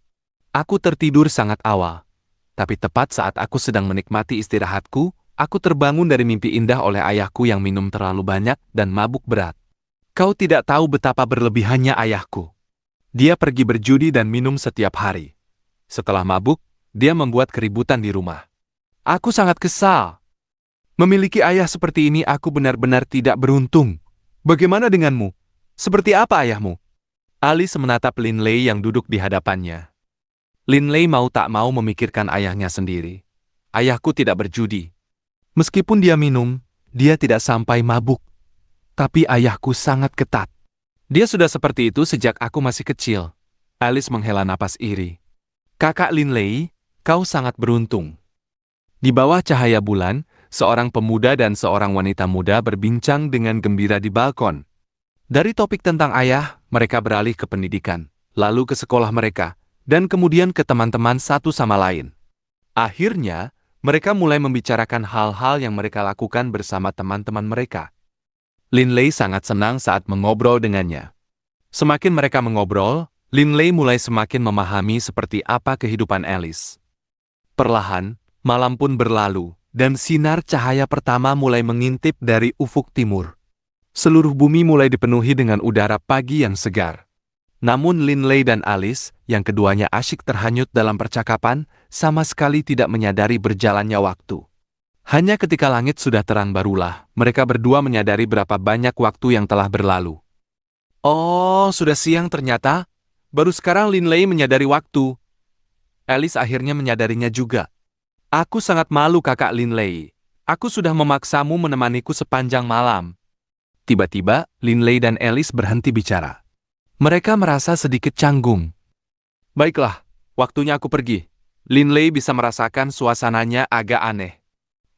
"Aku tertidur sangat awal, tapi tepat saat aku sedang menikmati istirahatku, aku terbangun dari mimpi indah oleh ayahku yang minum terlalu banyak dan mabuk berat. Kau tidak tahu betapa berlebihannya ayahku. Dia pergi berjudi dan minum setiap hari. Setelah mabuk, dia membuat keributan di rumah. Aku sangat kesal. Memiliki ayah seperti ini aku benar-benar tidak beruntung. Bagaimana denganmu? Seperti apa ayahmu?" Alice menatap Linley yang duduk di hadapannya. Linley mau tak mau memikirkan ayahnya sendiri. "Ayahku tidak berjudi. Meskipun dia minum, dia tidak sampai mabuk. Tapi ayahku sangat ketat. Dia sudah seperti itu sejak aku masih kecil." Alice menghela napas iri. "Kakak Linley, kau sangat beruntung." Di bawah cahaya bulan, seorang pemuda dan seorang wanita muda berbincang dengan gembira di balkon. Dari topik tentang ayah, mereka beralih ke pendidikan, lalu ke sekolah mereka, dan kemudian ke teman-teman satu sama lain. Akhirnya, mereka mulai membicarakan hal-hal yang mereka lakukan bersama teman-teman mereka. Linley sangat senang saat mengobrol dengannya. Semakin mereka mengobrol, Linley mulai semakin memahami seperti apa kehidupan Alice. Perlahan, malam pun berlalu, dan sinar cahaya pertama mulai mengintip dari ufuk timur. Seluruh bumi mulai dipenuhi dengan udara pagi yang segar. Namun Linley dan Alice, yang keduanya asyik terhanyut dalam percakapan, sama sekali tidak menyadari berjalannya waktu. Hanya ketika langit sudah terang barulah, mereka berdua menyadari berapa banyak waktu yang telah berlalu. Oh, sudah siang ternyata. Baru sekarang Linley menyadari waktu. Alice akhirnya menyadarinya juga. "Aku sangat malu kakak Linley. Aku sudah memaksamu menemaniku sepanjang malam." Tiba-tiba, Linley dan Alice berhenti bicara. Mereka merasa sedikit canggung. "Baiklah, waktunya aku pergi." Linley bisa merasakan suasananya agak aneh.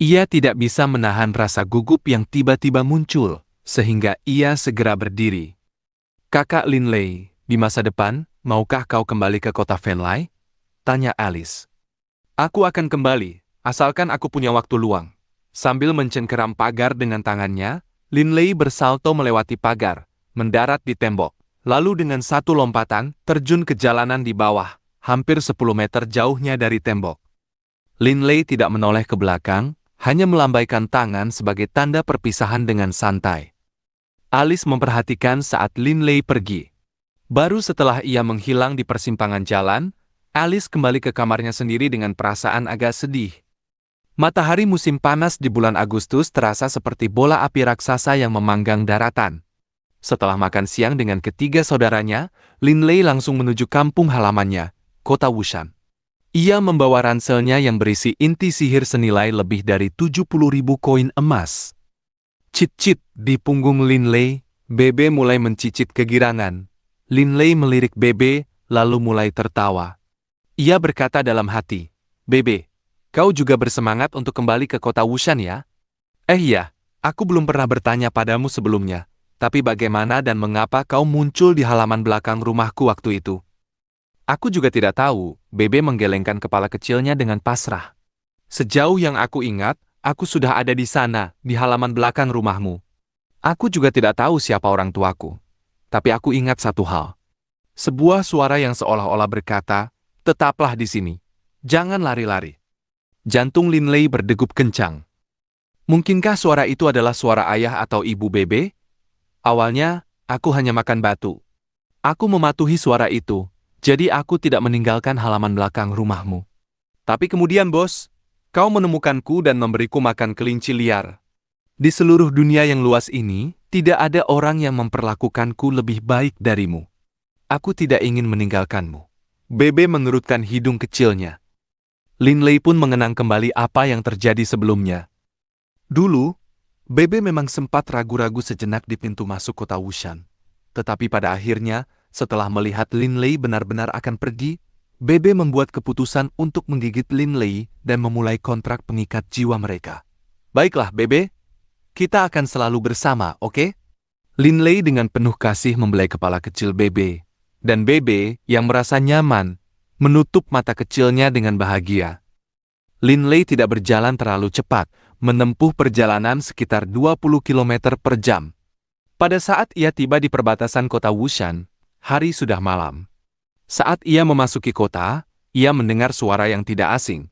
Ia tidak bisa menahan rasa gugup yang tiba-tiba muncul, sehingga ia segera berdiri. "Kakak Linley, di masa depan, maukah kau kembali ke kota Venley?" tanya Alice. "Aku akan kembali, asalkan aku punya waktu luang. Sambil mencengkeram pagar dengan tangannya, Linley bersalto melewati pagar, mendarat di tembok, lalu dengan satu lompatan terjun ke jalanan di bawah, hampir 10 meter jauhnya dari tembok. Linley tidak menoleh ke belakang, hanya melambaikan tangan sebagai tanda perpisahan dengan santai. Alice memperhatikan saat Linley pergi. Baru setelah ia menghilang di persimpangan jalan, Alice kembali ke kamarnya sendiri dengan perasaan agak sedih. Matahari musim panas di bulan Agustus terasa seperti bola api raksasa yang memanggang daratan. Setelah makan siang dengan ketiga saudaranya, Linley langsung menuju kampung halamannya, kota Wushan. Ia membawa ranselnya yang berisi inti sihir senilai lebih dari 70.000 koin emas. Cit-cit di punggung Linley, Bebe mulai mencicit kegirangan. Linley melirik Bebe, lalu mulai tertawa. Ia berkata dalam hati, "Bebe, kau juga bersemangat untuk kembali ke kota Wushan ya?" Iya, aku belum pernah bertanya padamu sebelumnya, tapi bagaimana dan mengapa kau muncul di halaman belakang rumahku waktu itu? Aku juga tidak tahu, Bebe menggelengkan kepala kecilnya dengan pasrah. Sejauh yang aku ingat, aku sudah ada di sana, di halaman belakang rumahmu. Aku juga tidak tahu siapa orang tuaku. Tapi aku ingat satu hal. Sebuah suara yang seolah-olah berkata, "Tetaplah di sini. Jangan lari-lari." Jantung Linley berdegup kencang. Mungkinkah suara itu adalah suara ayah atau ibu Bebe? Awalnya, aku hanya makan batu. Aku mematuhi suara itu. Jadi aku tidak meninggalkan halaman belakang rumahmu. Tapi kemudian bos, kau menemukanku dan memberiku makan kelinci liar. Di seluruh dunia yang luas ini, tidak ada orang yang memperlakukanku lebih baik darimu. Aku tidak ingin meninggalkanmu. Bebe mengerutkan hidung kecilnya. Linley pun mengenang kembali apa yang terjadi sebelumnya. Dulu, Bebe memang sempat ragu-ragu sejenak di pintu masuk kota Wushan. Tetapi pada akhirnya, setelah melihat Linley benar-benar akan pergi, Bebe membuat keputusan untuk menggigit Linley dan memulai kontrak pengikat jiwa mereka. Baiklah, Bebe. Kita akan selalu bersama, oke? Linley dengan penuh kasih membelai kepala kecil Bebe. Dan Bebe, yang merasa nyaman, menutup mata kecilnya dengan bahagia. Linley tidak berjalan terlalu cepat, menempuh perjalanan sekitar 20 km per jam. Pada saat ia tiba di perbatasan kota Wushan, hari sudah malam. Saat ia memasuki kota, ia mendengar suara yang tidak asing.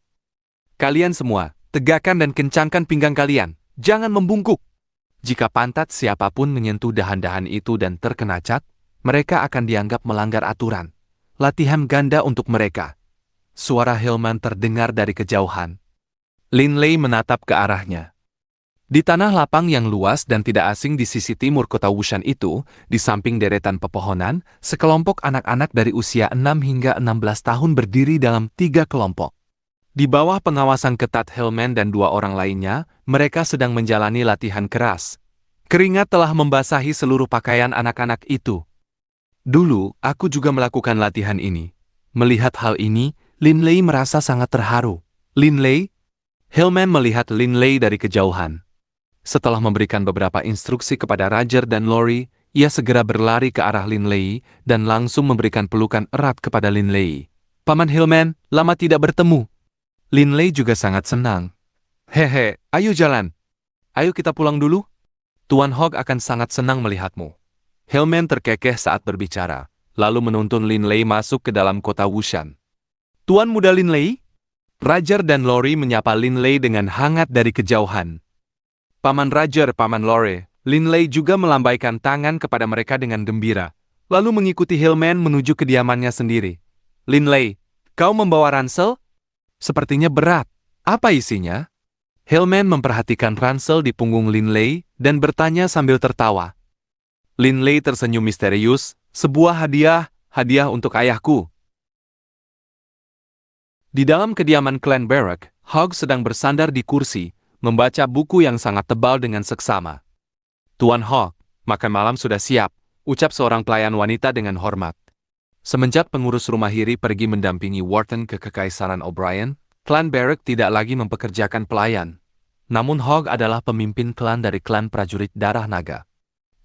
"Kalian semua, tegakkan dan kencangkan pinggang kalian. Jangan membungkuk. Jika pantat siapapun menyentuh dahan-dahan itu dan terkena cat, mereka akan dianggap melanggar aturan. Latihan ganda untuk mereka." Suara Hillman terdengar dari kejauhan. Linley menatap ke arahnya. Di tanah lapang yang luas dan tidak asing di sisi timur kota Wushan itu, di samping deretan pepohonan, sekelompok anak-anak dari usia 6 hingga 16 tahun berdiri dalam 3 kelompok. Di bawah pengawasan ketat Hillman dan 2 orang lainnya, mereka sedang menjalani latihan keras. Keringat telah membasahi seluruh pakaian anak-anak itu. Dulu, aku juga melakukan latihan ini. Melihat hal ini, Linley merasa sangat terharu. "Linley?" Hillman melihat Linley dari kejauhan. Setelah memberikan beberapa instruksi kepada Roger dan Lori, ia segera berlari ke arah Linley dan langsung memberikan pelukan erat kepada Linley. "Paman Hillman, lama tidak bertemu." Linley juga sangat senang. "Hehe, ayo jalan. Ayo kita pulang dulu. Tuan Hog akan sangat senang melihatmu." Hillman terkekeh saat berbicara, lalu menuntun Linley masuk ke dalam kota Wushan. "Tuan muda Linley?" Roger dan Lori menyapa Linley dengan hangat dari kejauhan. "Paman Roger, Paman Lori." Linley juga melambaikan tangan kepada mereka dengan gembira, lalu mengikuti Hillman menuju kediamannya sendiri. "Linley, kau membawa ransel? Sepertinya berat. Apa isinya?" Hillman memperhatikan ransel di punggung Linley dan bertanya sambil tertawa. Linley tersenyum misterius, "Sebuah hadiah untuk ayahku." Di dalam kediaman klan Barak, Hog sedang bersandar di kursi, membaca buku yang sangat tebal dengan seksama. "Tuan Hog, makan malam sudah siap," ucap seorang pelayan wanita dengan hormat. Semenjak pengurus rumah Hiri pergi mendampingi Wharton ke Kekaisaran O'Brien, klan Barak tidak lagi mempekerjakan pelayan. Namun Hog adalah pemimpin klan dari klan prajurit darah naga.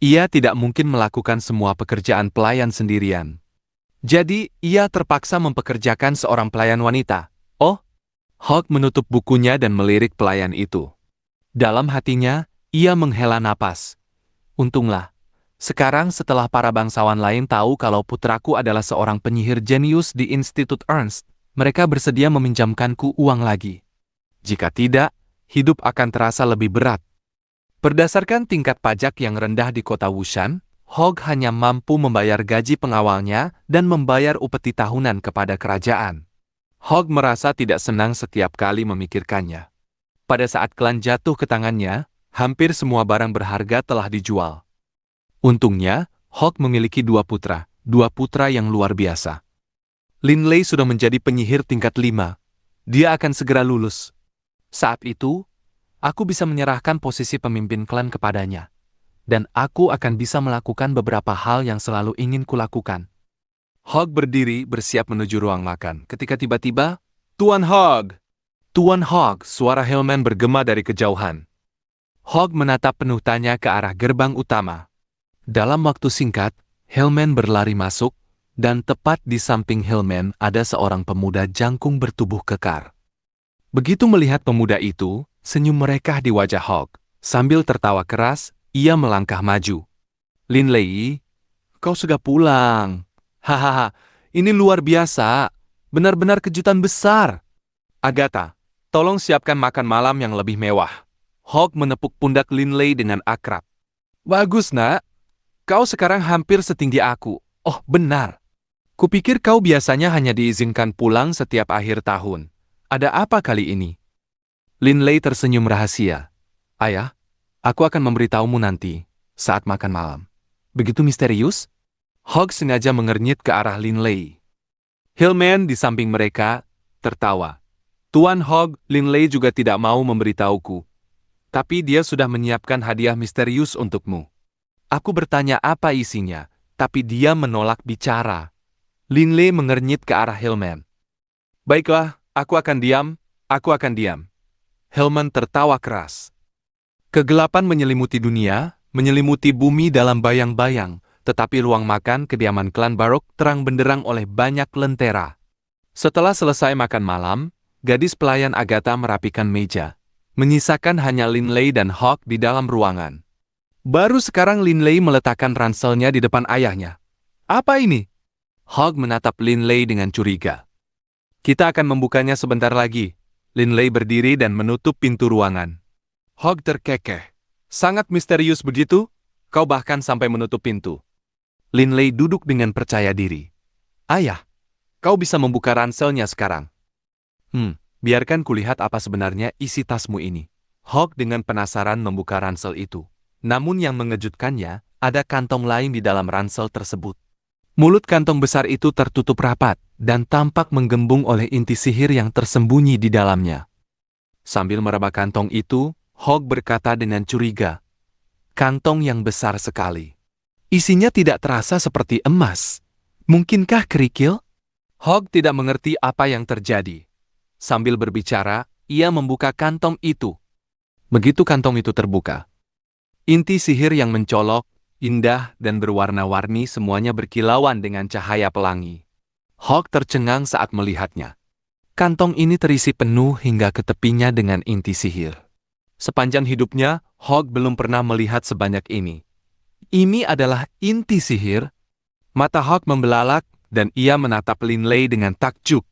Ia tidak mungkin melakukan semua pekerjaan pelayan sendirian. Jadi, ia terpaksa mempekerjakan seorang pelayan wanita. "Oh?" Hog menutup bukunya dan melirik pelayan itu. Dalam hatinya, ia menghela napas. Untunglah, sekarang setelah para bangsawan lain tahu kalau putraku adalah seorang penyihir jenius di Institut Ernst, mereka bersedia meminjamkanku uang lagi. Jika tidak, hidup akan terasa lebih berat. Berdasarkan tingkat pajak yang rendah di kota Wushan, Hogg hanya mampu membayar gaji pengawalnya dan membayar upeti tahunan kepada kerajaan. Hogg merasa tidak senang setiap kali memikirkannya. Pada saat klan jatuh ke tangannya, hampir semua barang berharga telah dijual. Untungnya, Hogg memiliki dua putra yang luar biasa. Lin Lei sudah menjadi penyihir tingkat 5. Dia akan segera lulus. Saat itu, aku bisa menyerahkan posisi pemimpin klan kepadanya. Dan aku akan bisa melakukan beberapa hal yang selalu ingin kulakukan. Hogg berdiri bersiap menuju ruang makan. Ketika tiba-tiba, Tuan Hogg! Tuan Hogg, suara Hillman bergema dari kejauhan. Hogg menatap penuh tanya ke arah gerbang utama. Dalam waktu singkat, Hillman berlari masuk, dan tepat di samping Hillman ada seorang pemuda jangkung bertubuh kekar. Begitu melihat pemuda itu, senyum merekah di wajah Hogg. Sambil tertawa keras, ia melangkah maju. Lin Lei, kau sudah pulang. Hahaha, ini luar biasa. Benar-benar kejutan besar. Agatha, tolong siapkan makan malam yang lebih mewah. Hogg menepuk pundak Lin Lei dengan akrab. Bagus, nak. Kau sekarang hampir setinggi aku. Oh, benar. Kupikir kau biasanya hanya diizinkan pulang setiap akhir tahun. Ada apa kali ini? Lin Lei tersenyum rahasia. Ayah, aku akan memberitahumu nanti, saat makan malam. Begitu misterius? Hogg sengaja mengernyit ke arah Lin Lei. Hillman di samping mereka, tertawa. Tuan Hogg, Lin Lei juga tidak mau memberitahuku. Tapi dia sudah menyiapkan hadiah misterius untukmu. Aku bertanya apa isinya, tapi dia menolak bicara. Lin Lei mengernyit ke arah Hillman. Baiklah, aku akan diam. Hillman tertawa keras. Kegelapan menyelimuti dunia, menyelimuti bumi dalam bayang-bayang, tetapi ruang makan kediaman klan Barok terang benderang oleh banyak lentera. Setelah selesai makan malam, gadis pelayan Agatha merapikan meja, menyisakan hanya Lin Lei dan Hogg di dalam ruangan. Baru sekarang Lin Lei meletakkan ranselnya di depan ayahnya. Apa ini? Hogg menatap Lin Lei dengan curiga. Kita akan membukanya sebentar lagi. Lin Lei berdiri dan menutup pintu ruangan. Hogg terkekeh. Sangat misterius begitu? Kau bahkan sampai menutup pintu. Lin Lei duduk dengan percaya diri. Ayah, kau bisa membuka ranselnya sekarang. Biarkan kulihat apa sebenarnya isi tasmu ini. Hogg dengan penasaran membuka ransel itu. Namun yang mengejutkannya, ada kantong lain di dalam ransel tersebut. Mulut kantong besar itu tertutup rapat, dan tampak menggembung oleh inti sihir yang tersembunyi di dalamnya. Sambil meraba kantong itu, Hogg berkata dengan curiga. Kantong yang besar sekali. Isinya tidak terasa seperti emas. Mungkinkah kerikil? Hogg tidak mengerti apa yang terjadi. Sambil berbicara, ia membuka kantong itu. Begitu kantong itu terbuka, inti sihir yang mencolok, indah dan berwarna-warni semuanya berkilauan dengan cahaya pelangi. Hogg tercengang saat melihatnya. Kantong ini terisi penuh hingga ke tepinya dengan inti sihir. Sepanjang hidupnya, Hogg belum pernah melihat sebanyak ini. Ini adalah inti sihir. Mata Hogg membelalak dan ia menatap Lin Lei dengan takjub.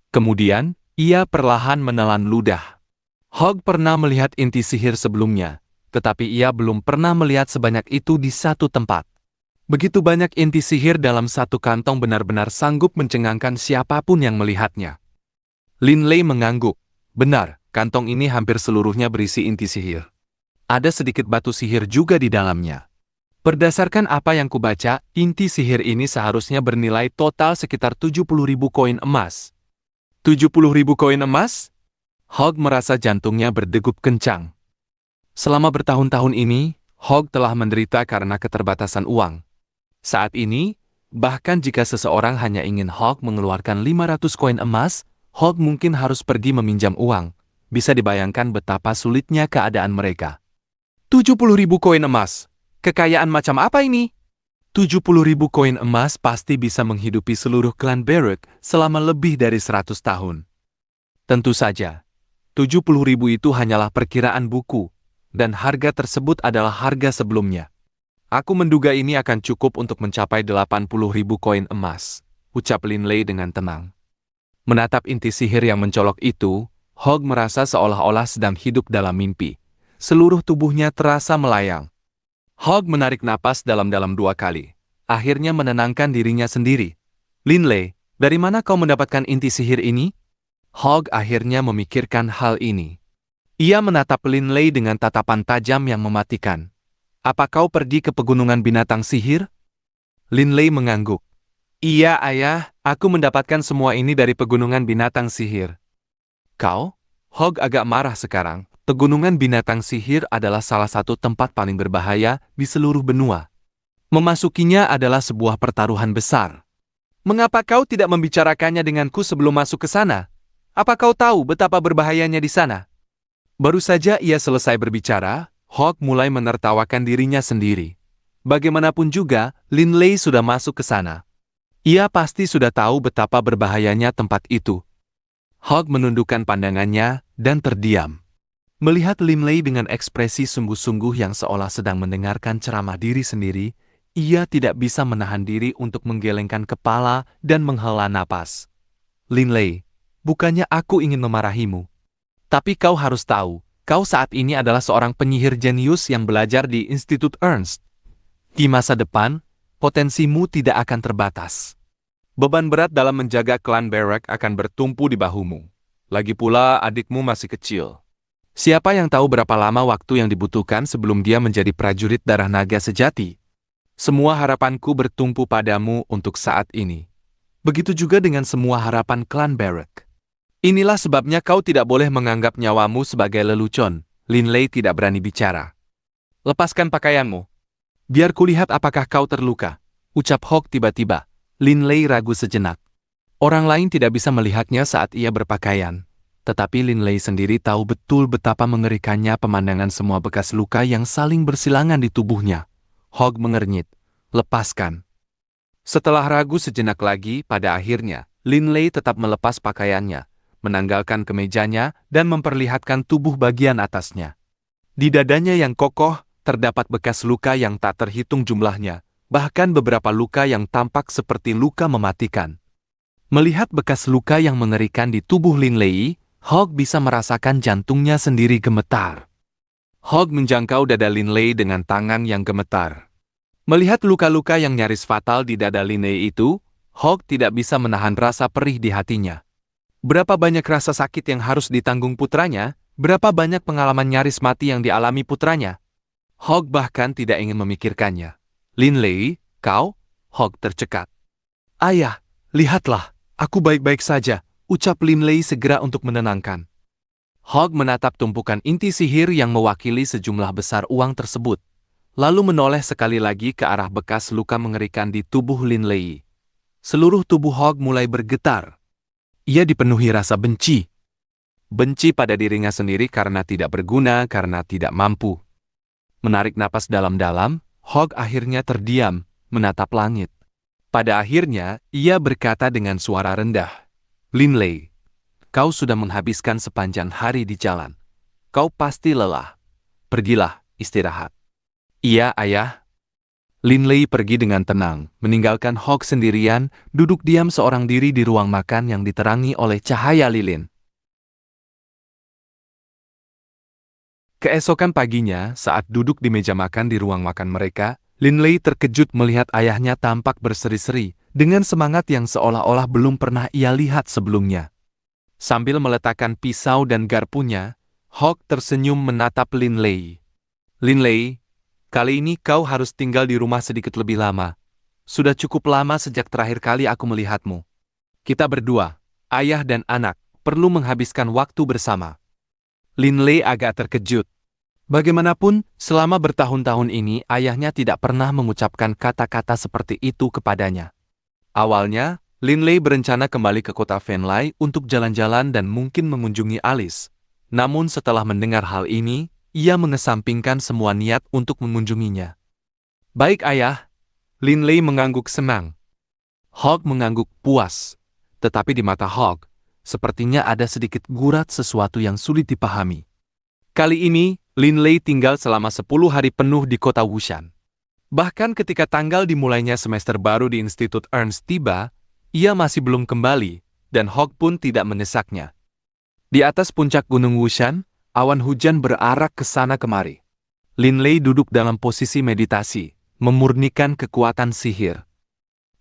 Kemudian, ia perlahan menelan ludah. Hogg pernah melihat inti sihir sebelumnya, tetapi ia belum pernah melihat sebanyak itu di satu tempat. Begitu banyak inti sihir dalam satu kantong benar-benar sanggup mencengangkan siapapun yang melihatnya. Lin Lei mengangguk. Benar, kantong ini hampir seluruhnya berisi inti sihir. Ada sedikit batu sihir juga di dalamnya. Berdasarkan apa yang kubaca, inti sihir ini seharusnya bernilai total sekitar 70.000 koin emas. 70.000 koin emas? Hogg merasa jantungnya berdegup kencang. Selama bertahun-tahun ini, Hogg telah menderita karena keterbatasan uang. Saat ini, bahkan jika seseorang hanya ingin Hogg mengeluarkan 500 koin emas, Hogg mungkin harus pergi meminjam uang. Bisa dibayangkan betapa sulitnya keadaan mereka. 70.000 koin emas. Kekayaan macam apa ini? 70.000 koin emas pasti bisa menghidupi seluruh klan Barok selama lebih dari 100 tahun. Tentu saja, 70.000 itu hanyalah perkiraan buku. dan harga tersebut adalah harga sebelumnya. Aku menduga ini akan cukup untuk mencapai 80.000 koin emas, ucap Linley dengan tenang. Menatap inti sihir yang mencolok itu, Hogg merasa seolah-olah sedang hidup dalam mimpi. Seluruh tubuhnya terasa melayang. Hogg menarik napas dalam-dalam 2 kali. Akhirnya menenangkan dirinya sendiri. Linley, dari mana kau mendapatkan inti sihir ini? Hogg akhirnya memikirkan hal ini. Ia menatap Linley dengan tatapan tajam yang mematikan. Apa kau pergi ke pegunungan binatang sihir? Linley mengangguk. Iya, ayah, aku mendapatkan semua ini dari pegunungan binatang sihir. Kau? Hogg agak marah sekarang. Pegunungan binatang sihir adalah salah satu tempat paling berbahaya di seluruh benua. Memasukinya adalah sebuah pertaruhan besar. Mengapa kau tidak membicarakannya denganku sebelum masuk ke sana? Apa kau tahu betapa berbahayanya di sana? Baru saja ia selesai berbicara, Hogg mulai menertawakan dirinya sendiri. Bagaimanapun juga, Linley sudah masuk ke sana. Ia pasti sudah tahu betapa berbahayanya tempat itu. Hogg menundukkan pandangannya dan terdiam. Melihat Linley dengan ekspresi sungguh-sungguh yang seolah sedang mendengarkan ceramah diri sendiri, ia tidak bisa menahan diri untuk menggelengkan kepala dan menghela napas. Linley, bukannya aku ingin memarahimu. Tapi kau harus tahu, kau saat ini adalah seorang penyihir jenius yang belajar di Institut Ernst. Di masa depan, potensimu tidak akan terbatas. Beban berat dalam menjaga klan Barak akan bertumpu di bahumu. Lagi pula adikmu masih kecil. Siapa yang tahu berapa lama waktu yang dibutuhkan sebelum dia menjadi prajurit darah naga sejati? Semua harapanku bertumpu padamu untuk saat ini. Begitu juga dengan semua harapan klan Barak. Inilah sebabnya kau tidak boleh menganggap nyawamu sebagai lelucon. Linley tidak berani bicara. Lepaskan pakaianmu. Biar kulihat apakah kau terluka, ucap Hogg tiba-tiba. Linley ragu sejenak. Orang lain tidak bisa melihatnya saat ia berpakaian. Tetapi Linley sendiri tahu betul betapa mengerikannya pemandangan semua bekas luka yang saling bersilangan di tubuhnya. Hogg mengernyit. Lepaskan. Setelah ragu sejenak lagi, pada akhirnya, Linley tetap melepas pakaiannya, menanggalkan kemejanya, dan memperlihatkan tubuh bagian atasnya. Di dadanya yang kokoh, terdapat bekas luka yang tak terhitung jumlahnya, bahkan beberapa luka yang tampak seperti luka mematikan. Melihat bekas luka yang mengerikan di tubuh Linley, Hogg bisa merasakan jantungnya sendiri gemetar. Hogg menjangkau dada Linley dengan tangan yang gemetar. Melihat luka-luka yang nyaris fatal di dada Linley itu, Hogg tidak bisa menahan rasa perih di hatinya. Berapa banyak rasa sakit yang harus ditanggung putranya, berapa banyak pengalaman nyaris mati yang dialami putranya. Hogg bahkan tidak ingin memikirkannya. Linley, kau? Hogg tercekat. Ayah, lihatlah, aku baik-baik saja, ucap Linley segera untuk menenangkan. Hogg menatap tumpukan inti sihir yang mewakili sejumlah besar uang tersebut, lalu menoleh sekali lagi ke arah bekas luka mengerikan di tubuh Linley. Seluruh tubuh Hogg mulai bergetar. Ia dipenuhi rasa benci. Benci pada dirinya sendiri karena tidak berguna, karena tidak mampu. Menarik napas dalam-dalam, Hogg akhirnya terdiam, menatap langit. Pada akhirnya, ia berkata dengan suara rendah, Linley, kau sudah menghabiskan sepanjang hari di jalan. Kau pasti lelah. Pergilah, istirahat. Iya, ayah. Linley pergi dengan tenang, meninggalkan Hogg sendirian, duduk diam seorang diri di ruang makan yang diterangi oleh cahaya lilin. Keesokan paginya, saat duduk di meja makan di ruang makan mereka, Linley terkejut melihat ayahnya tampak berseri-seri, dengan semangat yang seolah-olah belum pernah ia lihat sebelumnya. Sambil meletakkan pisau dan garpunya, Hogg tersenyum menatap Linley. Linley, kali ini kau harus tinggal di rumah sedikit lebih lama. Sudah cukup lama sejak terakhir kali aku melihatmu. Kita berdua, ayah dan anak, perlu menghabiskan waktu bersama. Linley agak terkejut. Bagaimanapun, selama bertahun-tahun ini ayahnya tidak pernah mengucapkan kata-kata seperti itu kepadanya. Awalnya, Linley berencana kembali ke kota Venley untuk jalan-jalan dan mungkin mengunjungi Alice. Namun setelah mendengar hal ini, ia mengesampingkan semua niat untuk mengunjunginya. Baik ayah, Linley mengangguk senang. Hogg mengangguk puas. Tetapi di mata Hogg, sepertinya ada sedikit gurat sesuatu yang sulit dipahami. Kali ini, Lin Lei tinggal selama 10 hari penuh di kota Wushan. Bahkan ketika tanggal dimulainya semester baru di Institut Ernst tiba, ia masih belum kembali, dan Hog pun tidak mendesaknya. Di atas puncak Gunung Wushan, awan hujan berarak ke sana kemari. Lin Lei duduk dalam posisi meditasi, memurnikan kekuatan sihir.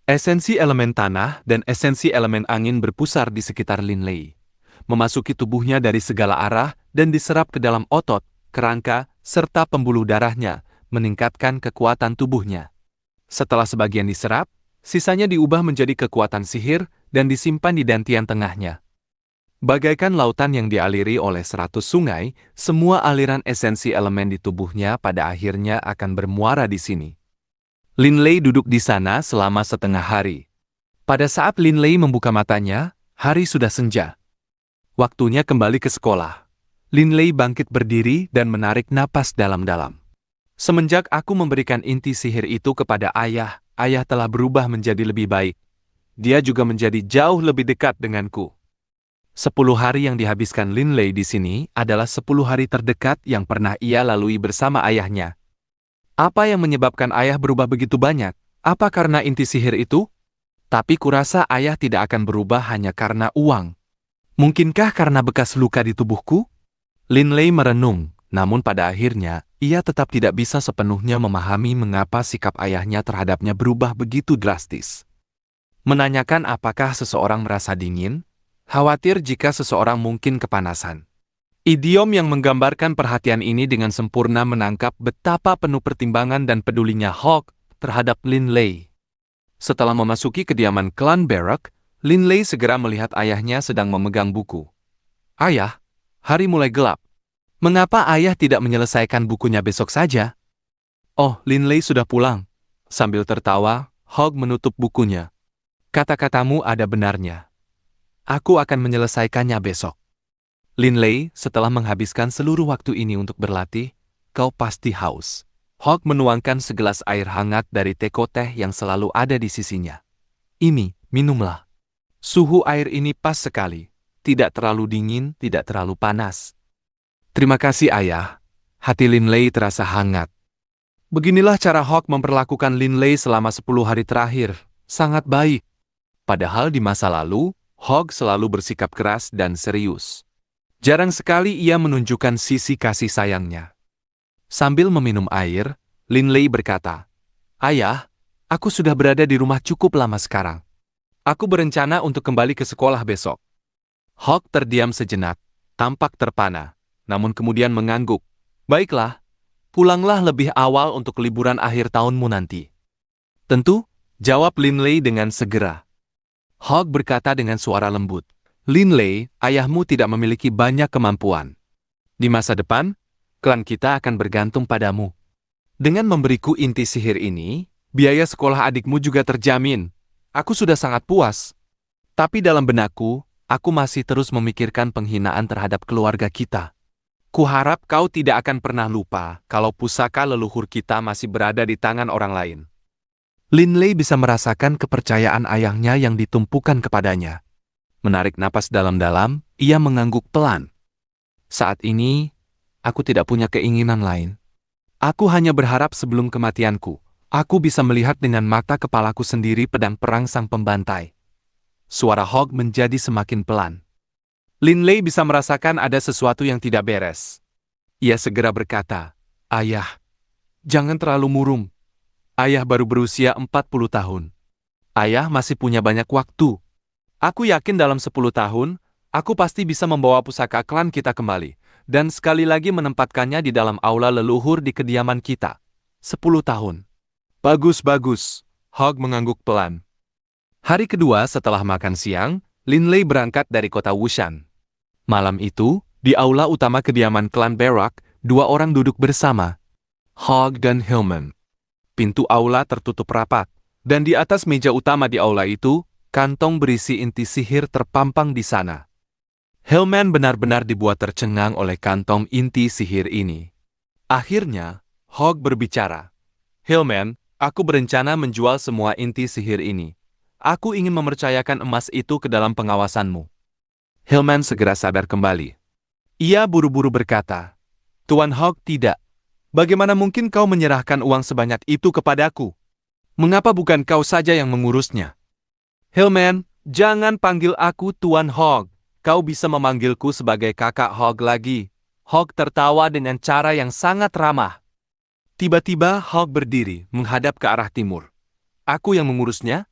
Esensi elemen tanah dan esensi elemen angin berpusar di sekitar Lin Lei, memasuki tubuhnya dari segala arah dan diserap ke dalam otot, kerangka, serta pembuluh darahnya, meningkatkan kekuatan tubuhnya. Setelah sebagian diserap, sisanya diubah menjadi kekuatan sihir dan disimpan di dantian tengahnya. Bagaikan lautan yang dialiri oleh 100 sungai, semua aliran esensi elemen di tubuhnya pada akhirnya akan bermuara di sini. Lin Lei duduk di sana selama setengah hari. Pada saat Lin Lei membuka matanya, hari sudah senja. Waktunya kembali ke sekolah. Lin Lei bangkit berdiri dan menarik napas dalam-dalam. Semenjak aku memberikan inti sihir itu kepada ayah, ayah telah berubah menjadi lebih baik. Dia juga menjadi jauh lebih dekat denganku. 10 hari yang dihabiskan Lin Lei di sini adalah 10 hari terdekat yang pernah ia lalui bersama ayahnya. Apa yang menyebabkan ayah berubah begitu banyak? Apa karena inti sihir itu? Tapi kurasa ayah tidak akan berubah hanya karena uang. Mungkinkah karena bekas luka di tubuhku? Lin Lei merenung, namun pada akhirnya, ia tetap tidak bisa sepenuhnya memahami mengapa sikap ayahnya terhadapnya berubah begitu drastis. Menanyakan apakah seseorang merasa dingin, khawatir jika seseorang mungkin kepanasan. Idiom yang menggambarkan perhatian ini dengan sempurna menangkap betapa penuh pertimbangan dan pedulinya Hog terhadap Lin Lei. Setelah memasuki kediaman klan Barak, Lin Lei segera melihat ayahnya sedang memegang buku. Ayah, hari mulai gelap. Mengapa ayah tidak menyelesaikan bukunya besok saja? Oh, Lin Lei sudah pulang. Sambil tertawa, Hog menutup bukunya. Kata-katamu ada benarnya. Aku akan menyelesaikannya besok. Lin Lei, setelah menghabiskan seluruh waktu ini untuk berlatih, kau pasti haus. Hog menuangkan segelas air hangat dari teko teh yang selalu ada di sisinya. Ini, minumlah. Suhu air ini pas sekali. Tidak terlalu dingin, tidak terlalu panas. Terima kasih ayah. Hati Lin Lei terasa hangat. Beginilah cara Hog memperlakukan Lin Lei selama 10 hari terakhir. Sangat baik. Padahal di masa lalu, Hog selalu bersikap keras dan serius. Jarang sekali ia menunjukkan sisi kasih sayangnya. Sambil meminum air, Lin Lei berkata, Ayah, aku sudah berada di rumah cukup lama sekarang. Aku berencana untuk kembali ke sekolah besok. Hog terdiam sejenak, tampak terpana. Namun kemudian mengangguk. Baiklah, pulanglah lebih awal untuk liburan akhir tahunmu nanti. Tentu, jawab Lin Lei dengan segera. Hog berkata dengan suara lembut. Lin Lei, ayahmu tidak memiliki banyak kemampuan. Di masa depan, klan kita akan bergantung padamu. Dengan memberiku inti sihir ini, biaya sekolah adikmu juga terjamin. Aku sudah sangat puas. Tapi dalam benakku, aku masih terus memikirkan penghinaan terhadap keluarga kita. Kuharap kau tidak akan pernah lupa kalau pusaka leluhur kita masih berada di tangan orang lain. Lin Lei bisa merasakan kepercayaan ayahnya yang ditumpukan kepadanya. Menarik napas dalam-dalam, ia mengangguk pelan. Saat ini, aku tidak punya keinginan lain. Aku hanya berharap sebelum kematianku, aku bisa melihat dengan mata kepalaku sendiri pedang perang sang pembantai. Suara Hog menjadi semakin pelan. Lin Lei bisa merasakan ada sesuatu yang tidak beres. Ia segera berkata, Ayah, jangan terlalu murung. Ayah baru berusia 40 tahun. Ayah masih punya banyak waktu. Aku yakin dalam 10 tahun, aku pasti bisa membawa pusaka klan kita kembali, dan sekali lagi menempatkannya di dalam aula leluhur di kediaman kita. 10 tahun. Bagus-bagus, Hog mengangguk pelan. Hari kedua setelah makan siang, Lin Lei berangkat dari kota Wushan. Malam itu, di aula utama kediaman klan Barak, 2 orang duduk bersama. Hog dan Hillman. Pintu aula tertutup rapat, dan di atas meja utama di aula itu, kantong berisi inti sihir terpampang di sana. Hillman benar-benar dibuat tercengang oleh kantong inti sihir ini. Akhirnya, Hog berbicara. Hillman, aku berencana menjual semua inti sihir ini. Aku ingin mempercayakan emas itu ke dalam pengawasanmu. Hillman segera sadar kembali. Ia buru-buru berkata, Tuan Hog, tidak. Bagaimana mungkin kau menyerahkan uang sebanyak itu kepadaku? Mengapa bukan kau saja yang mengurusnya? Hillman, jangan panggil aku Tuan Hog. Kau bisa memanggilku sebagai kakak Hog lagi. Hog tertawa dengan cara yang sangat ramah. Tiba-tiba Hog berdiri, menghadap ke arah timur. Aku yang mengurusnya?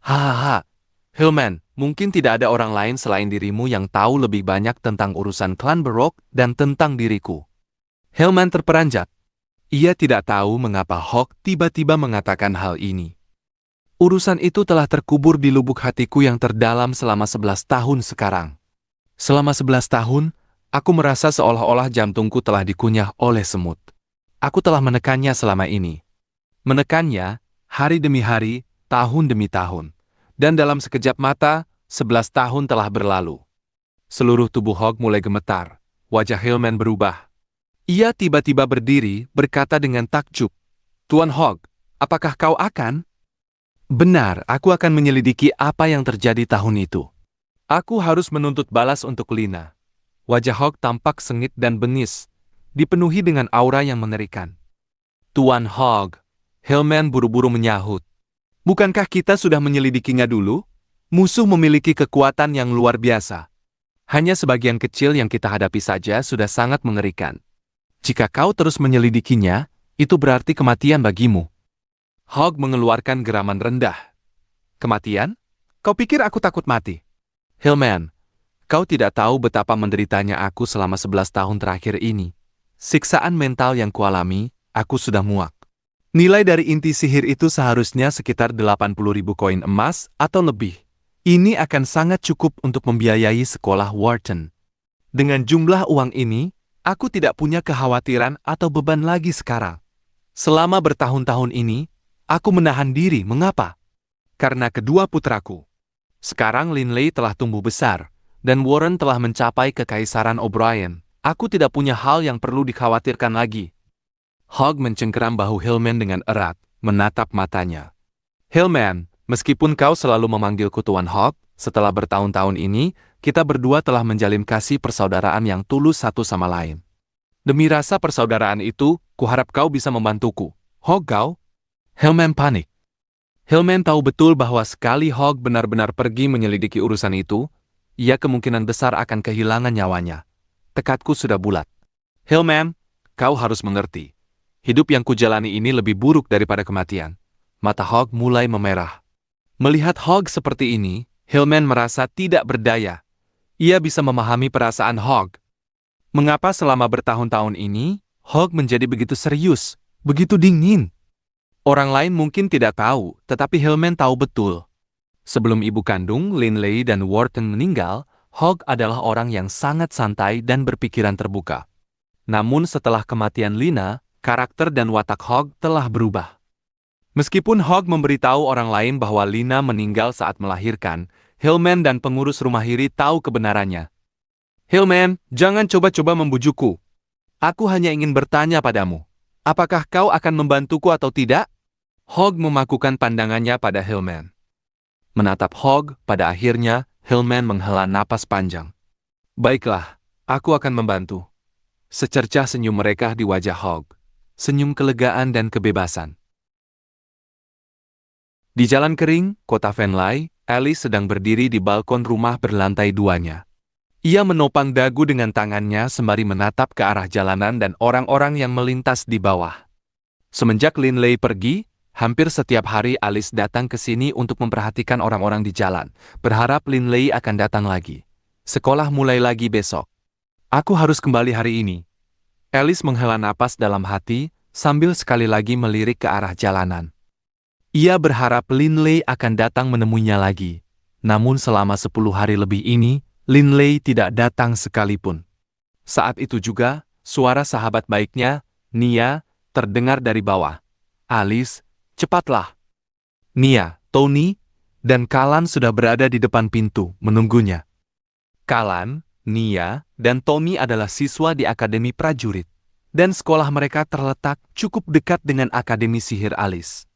Hahaha. Hillman, mungkin tidak ada orang lain selain dirimu yang tahu lebih banyak tentang urusan klan Baroque dan tentang diriku. Hillman terperanjat. Ia tidak tahu mengapa Hog tiba-tiba mengatakan hal ini. Urusan itu telah terkubur di lubuk hatiku yang terdalam selama 11 tahun sekarang. Selama 11 tahun, aku merasa seolah-olah jantungku telah dikunyah oleh semut. Aku telah menekannya selama ini. Menekannya, hari demi hari, tahun demi tahun. Dan dalam sekejap mata, 11 tahun telah berlalu. Seluruh tubuh Hog mulai gemetar. Wajah Hillman berubah. Ia tiba-tiba berdiri, berkata dengan takjub, "Tuan Hog, apakah kau akan?" "Benar, aku akan menyelidiki apa yang terjadi tahun itu. Aku harus menuntut balas untuk Lina." Wajah Hog tampak sengit dan bengis, dipenuhi dengan aura yang mengerikan. "Tuan Hog," Hillman buru-buru menyahut. "Bukankah kita sudah menyelidikinya dulu? Musuh memiliki kekuatan yang luar biasa. Hanya sebagian kecil yang kita hadapi saja sudah sangat mengerikan. Jika kau terus menyelidikinya, itu berarti kematian bagimu." Hog mengeluarkan geraman rendah. "Kematian? Kau pikir aku takut mati?" "Hillman, kau tidak tahu betapa menderitanya aku selama 11 tahun terakhir ini. Siksaan mental yang kualami, aku sudah muak. Nilai dari inti sihir itu seharusnya sekitar 80.000 koin emas atau lebih. Ini akan sangat cukup untuk membiayai sekolah Wharton. Dengan jumlah uang ini, aku tidak punya kekhawatiran atau beban lagi sekarang. Selama bertahun-tahun ini, aku menahan diri. Mengapa? Karena kedua putraku. Sekarang Linley telah tumbuh besar, dan Warren telah mencapai kekaisaran O'Brien. Aku tidak punya hal yang perlu dikhawatirkan lagi." Hog mencengkeram bahu Hillman dengan erat, menatap matanya. "Hillman, meskipun kau selalu memanggilku Tuan Hog, setelah bertahun-tahun ini, kita berdua telah menjalin kasih persaudaraan yang tulus satu sama lain. Demi rasa persaudaraan itu, kuharap kau bisa membantuku." "Hog kau?" Hillman panik. Hillman tahu betul bahwa sekali Hog benar-benar pergi menyelidiki urusan itu, ia kemungkinan besar akan kehilangan nyawanya. Tekadku sudah bulat. "Hillman, kau harus mengerti. Hidup yang kujalani ini lebih buruk daripada kematian." Mata Hog mulai memerah. Melihat Hog seperti ini, Hillman merasa tidak berdaya. Ia bisa memahami perasaan Hog. Mengapa selama bertahun-tahun ini, Hog menjadi begitu serius, begitu dingin? Orang lain mungkin tidak tahu, tetapi Hillman tahu betul. Sebelum ibu kandung, Linley dan Wharton meninggal, Hog adalah orang yang sangat santai dan berpikiran terbuka. Namun setelah kematian Lina, karakter dan watak Hog telah berubah. Meskipun Hog memberitahu orang lain bahwa Lina meninggal saat melahirkan, Hillman dan pengurus rumah Hiri tahu kebenarannya. "Hillman, jangan coba-coba membujukku. Aku hanya ingin bertanya padamu, apakah kau akan membantuku atau tidak?" Hog memakukan pandangannya pada Hillman. Menatap Hog, pada akhirnya, Hillman menghela napas panjang. "Baiklah, aku akan membantu." Secercah senyum mereka di wajah Hog. Senyum kelegaan dan kebebasan. Di jalan kering, kota Venlai, Alice sedang berdiri di balkon rumah berlantai 2-nya. Ia menopang dagu dengan tangannya sembari menatap ke arah jalanan dan orang-orang yang melintas di bawah. Semenjak Linley pergi, hampir setiap hari Alice datang ke sini untuk memperhatikan orang-orang di jalan, berharap Linley akan datang lagi. Sekolah mulai lagi besok. "Aku harus kembali hari ini." Alice menghela napas dalam hati, sambil sekali lagi melirik ke arah jalanan. Ia berharap Linley akan datang menemuinya lagi. Namun selama 10 hari lebih ini, Linley tidak datang sekalipun. Saat itu juga, suara sahabat baiknya, Nia, terdengar dari bawah. "Alice, cepatlah." Nia, Tony, dan Kalan sudah berada di depan pintu, menunggunya. Kalan, Nia, dan Tony adalah siswa di Akademi Prajurit, dan sekolah mereka terletak cukup dekat dengan Akademi Sihir Alice.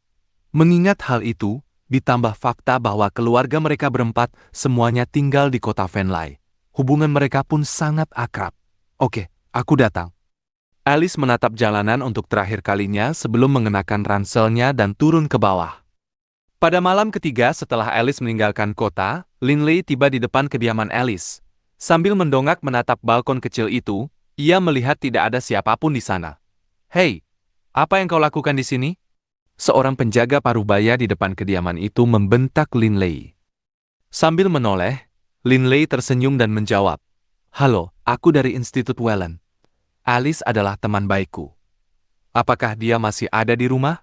Mengingat hal itu, ditambah fakta bahwa keluarga mereka berempat semuanya tinggal di kota Venlai, hubungan mereka pun sangat akrab. "Oke, aku datang." Alice menatap jalanan untuk terakhir kalinya sebelum mengenakan ranselnya dan turun ke bawah. Pada malam ketiga setelah Alice meninggalkan kota, Linley tiba di depan kediaman Alice. Sambil mendongak menatap balkon kecil itu, ia melihat tidak ada siapapun di sana. "Hei, apa yang kau lakukan di sini?" Seorang penjaga parubaya di depan kediaman itu membentak Linley. Sambil menoleh, Linley tersenyum dan menjawab, "Halo, aku dari Institut Whelan. Alice adalah teman baikku. Apakah dia masih ada di rumah?"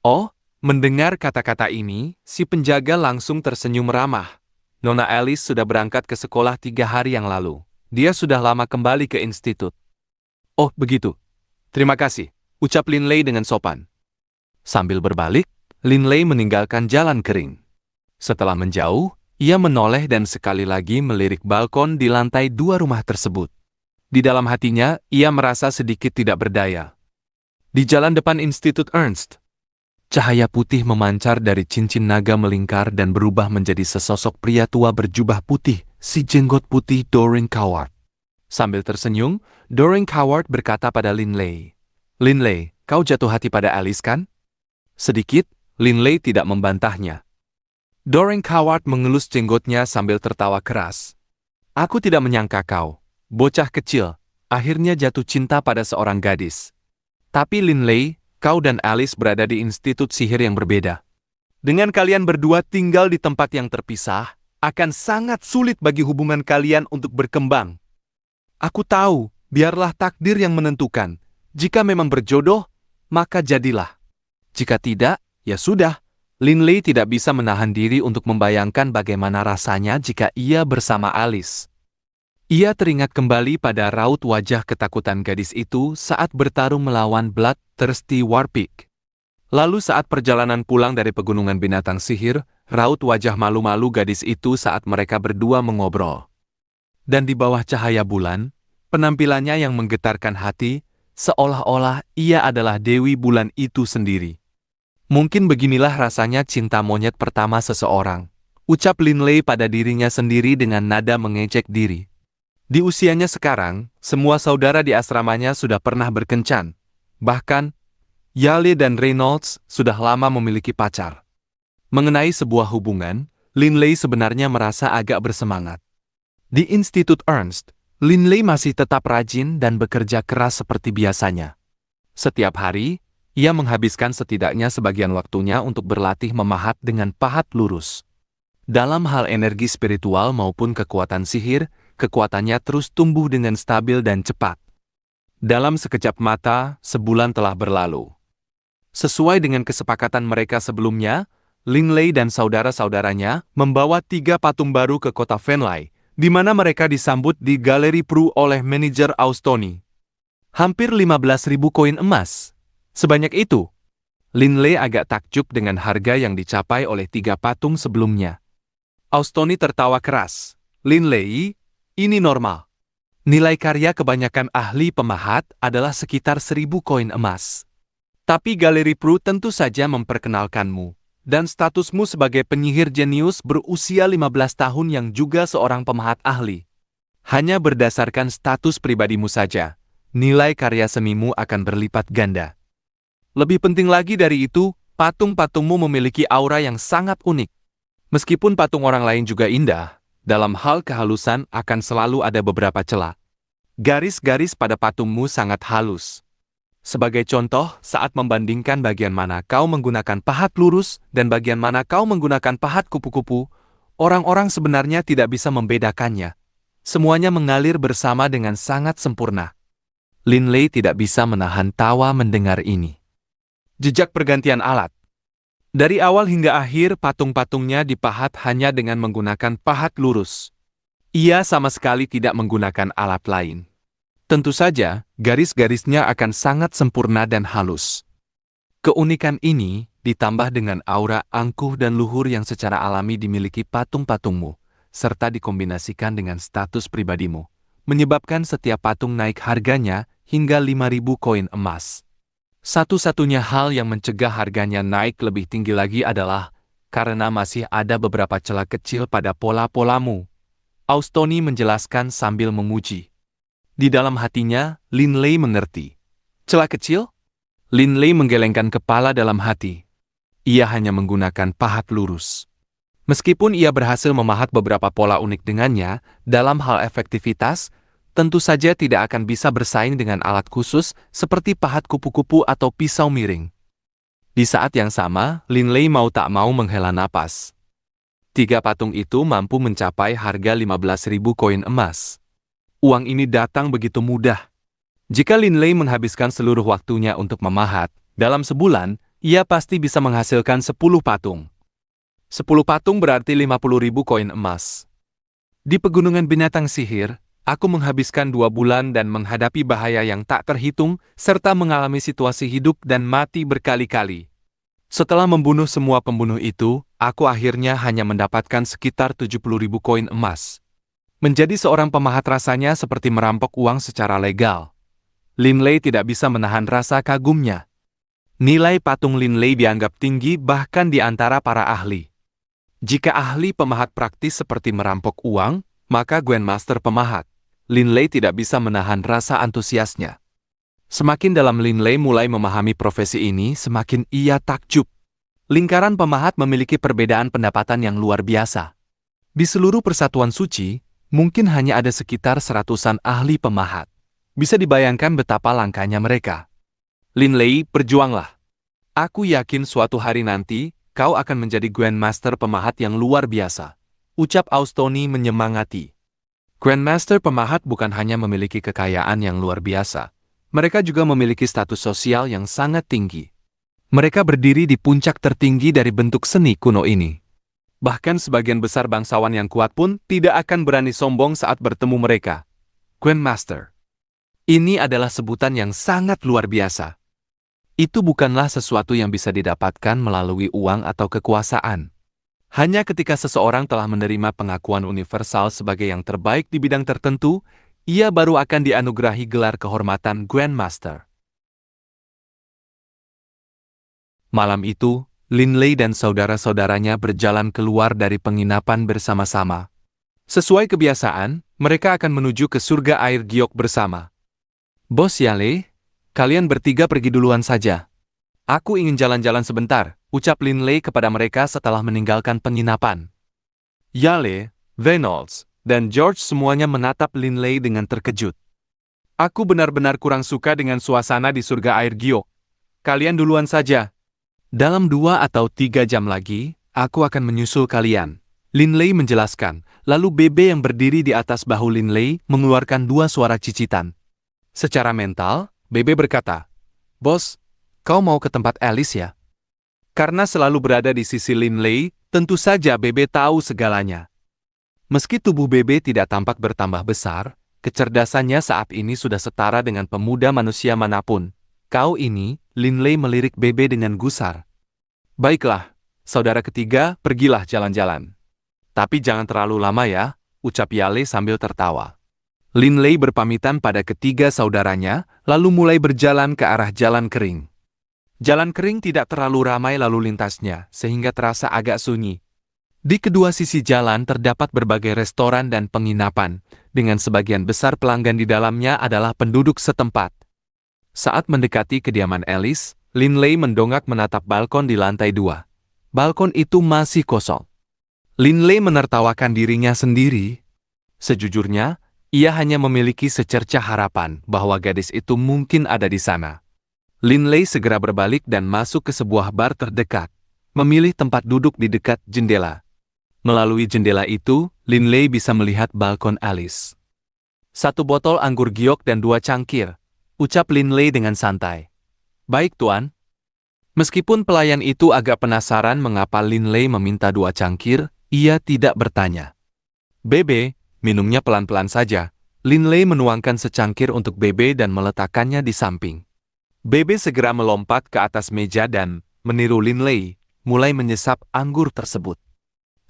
Oh, mendengar kata-kata ini, si penjaga langsung tersenyum ramah. Nona Alice sudah berangkat ke sekolah 3 hari yang lalu. Dia sudah lama kembali ke institut. "Oh, begitu. Terima kasih," ucap Linley dengan sopan. Sambil berbalik, Linley meninggalkan jalan kering. Setelah menjauh, ia menoleh dan sekali lagi melirik balkon di lantai 2 rumah tersebut. Di dalam hatinya, ia merasa sedikit tidak berdaya. Di jalan depan Institut Ernst, cahaya putih memancar dari cincin naga melingkar dan berubah menjadi sesosok pria tua berjubah putih, si jenggot putih Doreen Coward. Sambil tersenyum, Doreen Coward berkata pada Linley, "Linley, kau jatuh hati pada Alice kan?" Sedikit, Linley tidak membantahnya. Doreen Coward mengelus jenggotnya sambil tertawa keras. "Aku tidak menyangka kau, bocah kecil, akhirnya jatuh cinta pada seorang gadis. Tapi Linley, kau dan Alice berada di institut sihir yang berbeda. Dengan kalian berdua tinggal di tempat yang terpisah, akan sangat sulit bagi hubungan kalian untuk berkembang. Aku tahu, biarlah takdir yang menentukan. Jika memang berjodoh, maka jadilah. Jika tidak, ya sudah." Linley tidak bisa menahan diri untuk membayangkan bagaimana rasanya jika ia bersama Alice. Ia teringat kembali pada raut wajah ketakutan gadis itu saat bertarung melawan Bloodthirsty Warpig. Lalu saat perjalanan pulang dari pegunungan binatang sihir, raut wajah malu-malu gadis itu saat mereka berdua mengobrol. Dan di bawah cahaya bulan, penampilannya yang menggetarkan hati, seolah-olah ia adalah Dewi Bulan itu sendiri. "Mungkin beginilah rasanya cinta monyet pertama seseorang," ucap Linley pada dirinya sendiri dengan nada mengejek diri. Di usianya sekarang, semua saudara di asramanya sudah pernah berkencan. Bahkan, Yale dan Reynolds sudah lama memiliki pacar. Mengenai sebuah hubungan, Linley sebenarnya merasa agak bersemangat. Di Institut Ernst, Linley masih tetap rajin dan bekerja keras seperti biasanya. Setiap hari, ia menghabiskan setidaknya sebagian waktunya untuk berlatih memahat dengan pahat lurus. Dalam hal energi spiritual maupun kekuatan sihir, kekuatannya terus tumbuh dengan stabil dan cepat. Dalam sekejap mata, sebulan telah berlalu. Sesuai dengan kesepakatan mereka sebelumnya, Linley dan saudara-saudaranya membawa 3 patung baru ke kota Fenley, di mana mereka disambut di Galeri Prue oleh manajer Austoni. Hampir 15.000 koin emas. Sebanyak itu. Linley agak takjub dengan harga yang dicapai oleh 3 patung sebelumnya. Austoni tertawa keras. "Linley, ini normal. Nilai karya kebanyakan ahli pemahat adalah sekitar 1.000 koin emas. Tapi Galeri Prue tentu saja memperkenalkanmu, dan statusmu sebagai penyihir jenius berusia 15 tahun yang juga seorang pemahat ahli. Hanya berdasarkan status pribadimu saja, nilai karya senimu akan berlipat ganda. Lebih penting lagi dari itu, patung-patungmu memiliki aura yang sangat unik. Meskipun patung orang lain juga indah, dalam hal kehalusan akan selalu ada beberapa celah. Garis-garis pada patungmu sangat halus. Sebagai contoh, saat membandingkan bagian mana kau menggunakan pahat lurus dan bagian mana kau menggunakan pahat kupu-kupu, orang-orang sebenarnya tidak bisa membedakannya. Semuanya mengalir bersama dengan sangat sempurna." Linley tidak bisa menahan tawa mendengar ini. Jejak pergantian alat. Dari awal hingga akhir, patung-patungnya dipahat hanya dengan menggunakan pahat lurus. Ia sama sekali tidak menggunakan alat lain. Tentu saja, garis-garisnya akan sangat sempurna dan halus. Keunikan ini, ditambah dengan aura angkuh dan luhur yang secara alami dimiliki patung-patungmu, serta dikombinasikan dengan status pribadimu, menyebabkan setiap patung naik harganya hingga 5.000 koin emas. Satu-satunya hal yang mencegah harganya naik lebih tinggi lagi adalah karena masih ada beberapa celah kecil pada pola-polamu. Austoni menjelaskan sambil memuji. Di dalam hatinya, Linley mengerti. Celah kecil? Lin Lei menggelengkan kepala dalam hati. Ia hanya menggunakan pahat lurus. Meskipun ia berhasil memahat beberapa pola unik dengannya, dalam hal efektivitas, tentu saja tidak akan bisa bersaing dengan alat khusus seperti pahat kupu-kupu atau pisau miring. Di saat yang sama, Lin Lei mau tak mau menghela napas. 3 patung itu mampu mencapai harga 15.000 koin emas. Uang ini datang begitu mudah. Jika Lin Lei menghabiskan seluruh waktunya untuk memahat, dalam sebulan, ia pasti bisa menghasilkan 10 patung. 10 patung berarti 50.000 koin emas. Di Pegunungan Binatang Sihir, aku menghabiskan 2 bulan dan menghadapi bahaya yang tak terhitung, serta mengalami situasi hidup dan mati berkali-kali. Setelah membunuh semua pembunuh itu, aku akhirnya hanya mendapatkan sekitar 70.000 koin emas. Menjadi seorang pemahat rasanya seperti merampok uang secara legal. Lin Lei tidak bisa menahan rasa kagumnya. Nilai patung Lin Lei dianggap tinggi bahkan di antara para ahli. Jika ahli pemahat praktis seperti merampok uang, maka Grandmaster pemahat, Lin Lei tidak bisa menahan rasa antusiasnya. Semakin dalam Lin Lei mulai memahami profesi ini, semakin ia takjub. Lingkaran pemahat memiliki perbedaan pendapatan yang luar biasa. Di seluruh persatuan suci, mungkin hanya ada sekitar 100-an ahli pemahat. Bisa dibayangkan betapa langkanya mereka. Lin Lei, berjuanglah. Aku yakin suatu hari nanti, kau akan menjadi Grandmaster pemahat yang luar biasa. Ucap Austoni menyemangati. Grandmaster pemahat bukan hanya memiliki kekayaan yang luar biasa. Mereka juga memiliki status sosial yang sangat tinggi. Mereka berdiri di puncak tertinggi dari bentuk seni kuno ini. Bahkan sebagian besar bangsawan yang kuat pun tidak akan berani sombong saat bertemu mereka. Grandmaster. Ini adalah sebutan yang sangat luar biasa. Itu bukanlah sesuatu yang bisa didapatkan melalui uang atau kekuasaan. Hanya ketika seseorang telah menerima pengakuan universal sebagai yang terbaik di bidang tertentu, ia baru akan dianugerahi gelar kehormatan Grandmaster. Malam itu, Lin Lei dan saudara-saudaranya berjalan keluar dari penginapan bersama-sama. Sesuai kebiasaan, mereka akan menuju ke surga air giok bersama. Bos Yale, kalian bertiga pergi duluan saja. Aku ingin jalan-jalan sebentar, ucap Lin Lei kepada mereka setelah meninggalkan penginapan. Yale, Reynolds, dan George semuanya menatap Lin Lei dengan terkejut. Aku benar-benar kurang suka dengan suasana di surga air giok. Kalian duluan saja. Dalam 2 atau 3 jam lagi, aku akan menyusul kalian. Lin Lei menjelaskan, lalu Bebe yang berdiri di atas bahu Lin Lei mengeluarkan 2 suara cicitan. Secara mental, Bebe berkata, "Bos, kau mau ke tempat Alice ya?" Karena selalu berada di sisi Lin Lei, tentu saja Bebe tahu segalanya. Meski tubuh Bebe tidak tampak bertambah besar, kecerdasannya saat ini sudah setara dengan pemuda manusia manapun. Kau ini, Lin Lei melirik Bebe dengan gusar. Baiklah, saudara ketiga, pergilah jalan-jalan. Tapi jangan terlalu lama ya, ucap Yale sambil tertawa. Lin Lei berpamitan pada ketiga saudaranya, lalu mulai berjalan ke arah jalan kering. Jalan kering tidak terlalu ramai lalu lintasnya, sehingga terasa agak sunyi. Di kedua sisi jalan terdapat berbagai restoran dan penginapan, dengan sebagian besar pelanggan di dalamnya adalah penduduk setempat. Saat mendekati kediaman Alice, Lin Lei mendongak menatap balkon di lantai 2. Balkon itu masih kosong. Lin Lei menertawakan dirinya sendiri. Sejujurnya, ia hanya memiliki secercah harapan bahwa gadis itu mungkin ada di sana. Lin Lei segera berbalik dan masuk ke sebuah bar terdekat, memilih tempat duduk di dekat jendela. Melalui jendela itu, Lin Lei bisa melihat balkon Alice. 1 botol anggur giok dan 2 cangkir, ucap Lin Lei dengan santai. Baik tuan. Meskipun pelayan itu agak penasaran mengapa Lin Lei meminta 2 cangkir, ia tidak bertanya. Bebe, minumnya pelan-pelan saja. Lin Lei menuangkan secangkir untuk Bebe dan meletakkannya di samping. Bebe segera melompat ke atas meja dan, meniru Lin Lei, mulai menyesap anggur tersebut.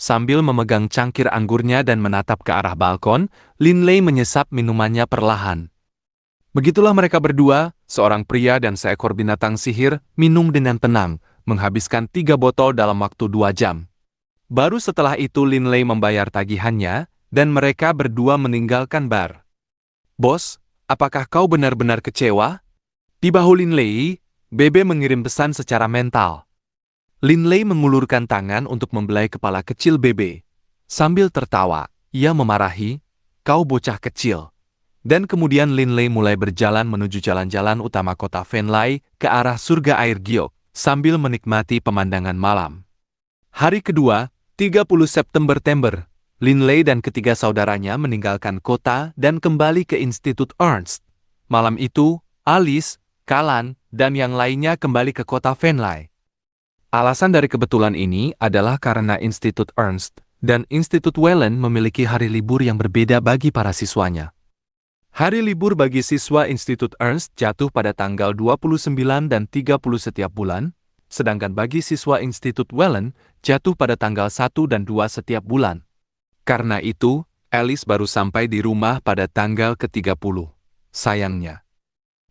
Sambil memegang cangkir anggurnya dan menatap ke arah balkon, Lin Lei menyesap minumannya perlahan. Begitulah mereka berdua, seorang pria dan seekor binatang sihir, minum dengan tenang, menghabiskan 3 botol dalam waktu 2 jam. Baru setelah itu Lin Lei membayar tagihannya, dan mereka berdua meninggalkan bar. Bos, apakah kau benar-benar kecewa? Di bahu Linley, Bebe mengirim pesan secara mental. Linley mengulurkan tangan untuk membelai kepala kecil Bebe. Sambil tertawa, ia memarahi, "Kau bocah kecil." Dan kemudian Linley mulai berjalan menuju jalan-jalan utama kota Venlay ke arah surga air giok, sambil menikmati pemandangan malam. Hari kedua, 30 September, Linley dan ketiga saudaranya meninggalkan kota dan kembali ke Institut Ernst. Malam itu, Alice, Callan, dan yang lainnya kembali ke kota Venlay. Alasan dari kebetulan ini adalah karena Institut Ernst dan Institut Wellen memiliki hari libur yang berbeda bagi para siswanya. Hari libur bagi siswa Institut Ernst jatuh pada tanggal 29 dan 30 setiap bulan, sedangkan bagi siswa Institut Wellen jatuh pada tanggal 1 dan 2 setiap bulan. Karena itu, Alice baru sampai di rumah pada tanggal ke-30. Sayangnya.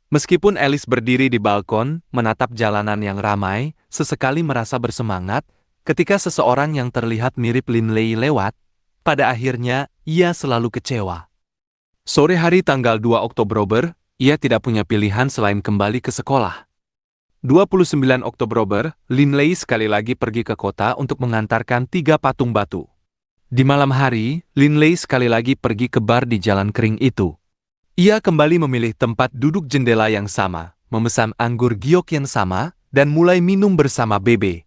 Meskipun Alice berdiri di balkon, menatap jalanan yang ramai, sesekali merasa bersemangat, ketika seseorang yang terlihat mirip Linley lewat, pada akhirnya ia selalu kecewa. Sore hari tanggal 2 Oktober, ia tidak punya pilihan selain kembali ke sekolah. 29 Oktober, Linley sekali lagi pergi ke kota untuk mengantarkan 3 patung batu. Di malam hari, Linley sekali lagi pergi ke bar di jalan kering itu. Ia kembali memilih tempat duduk jendela yang sama, memesan anggur giok yang sama, dan mulai minum bersama Bebe.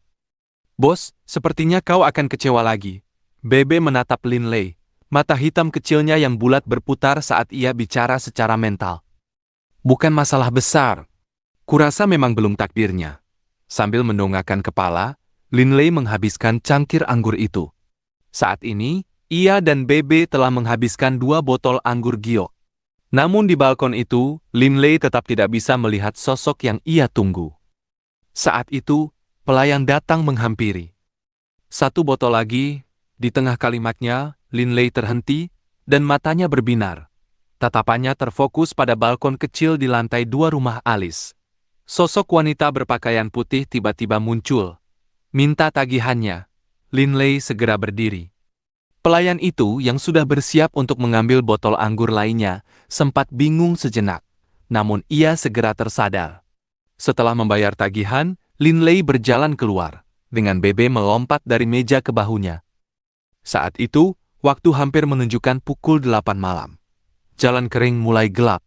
"Bos, sepertinya kau akan kecewa lagi." Bebe menatap Linley. Mata hitam kecilnya yang bulat berputar saat ia bicara secara mental. "Bukan masalah besar. Kurasa memang belum takdirnya." Sambil mendongakkan kepala, Linley menghabiskan cangkir anggur itu. Saat ini, ia dan Bebe telah menghabiskan 2 botol anggur giok. Namun di balkon itu, Linley tetap tidak bisa melihat sosok yang ia tunggu. Saat itu, pelayan datang menghampiri. "1 botol lagi." Di tengah kalimatnya, Linley terhenti, dan matanya berbinar. Tatapannya terfokus pada balkon kecil di lantai 2 rumah Alice. Sosok wanita berpakaian putih tiba-tiba muncul. Minta tagihannya. Linley segera berdiri. Pelayan itu yang sudah bersiap untuk mengambil botol anggur lainnya, sempat bingung sejenak. Namun ia segera tersadar. Setelah membayar tagihan, Linley berjalan keluar, dengan Bebe melompat dari meja ke bahunya. Saat itu, waktu hampir menunjukkan pukul 8 malam. Jalan kering mulai gelap.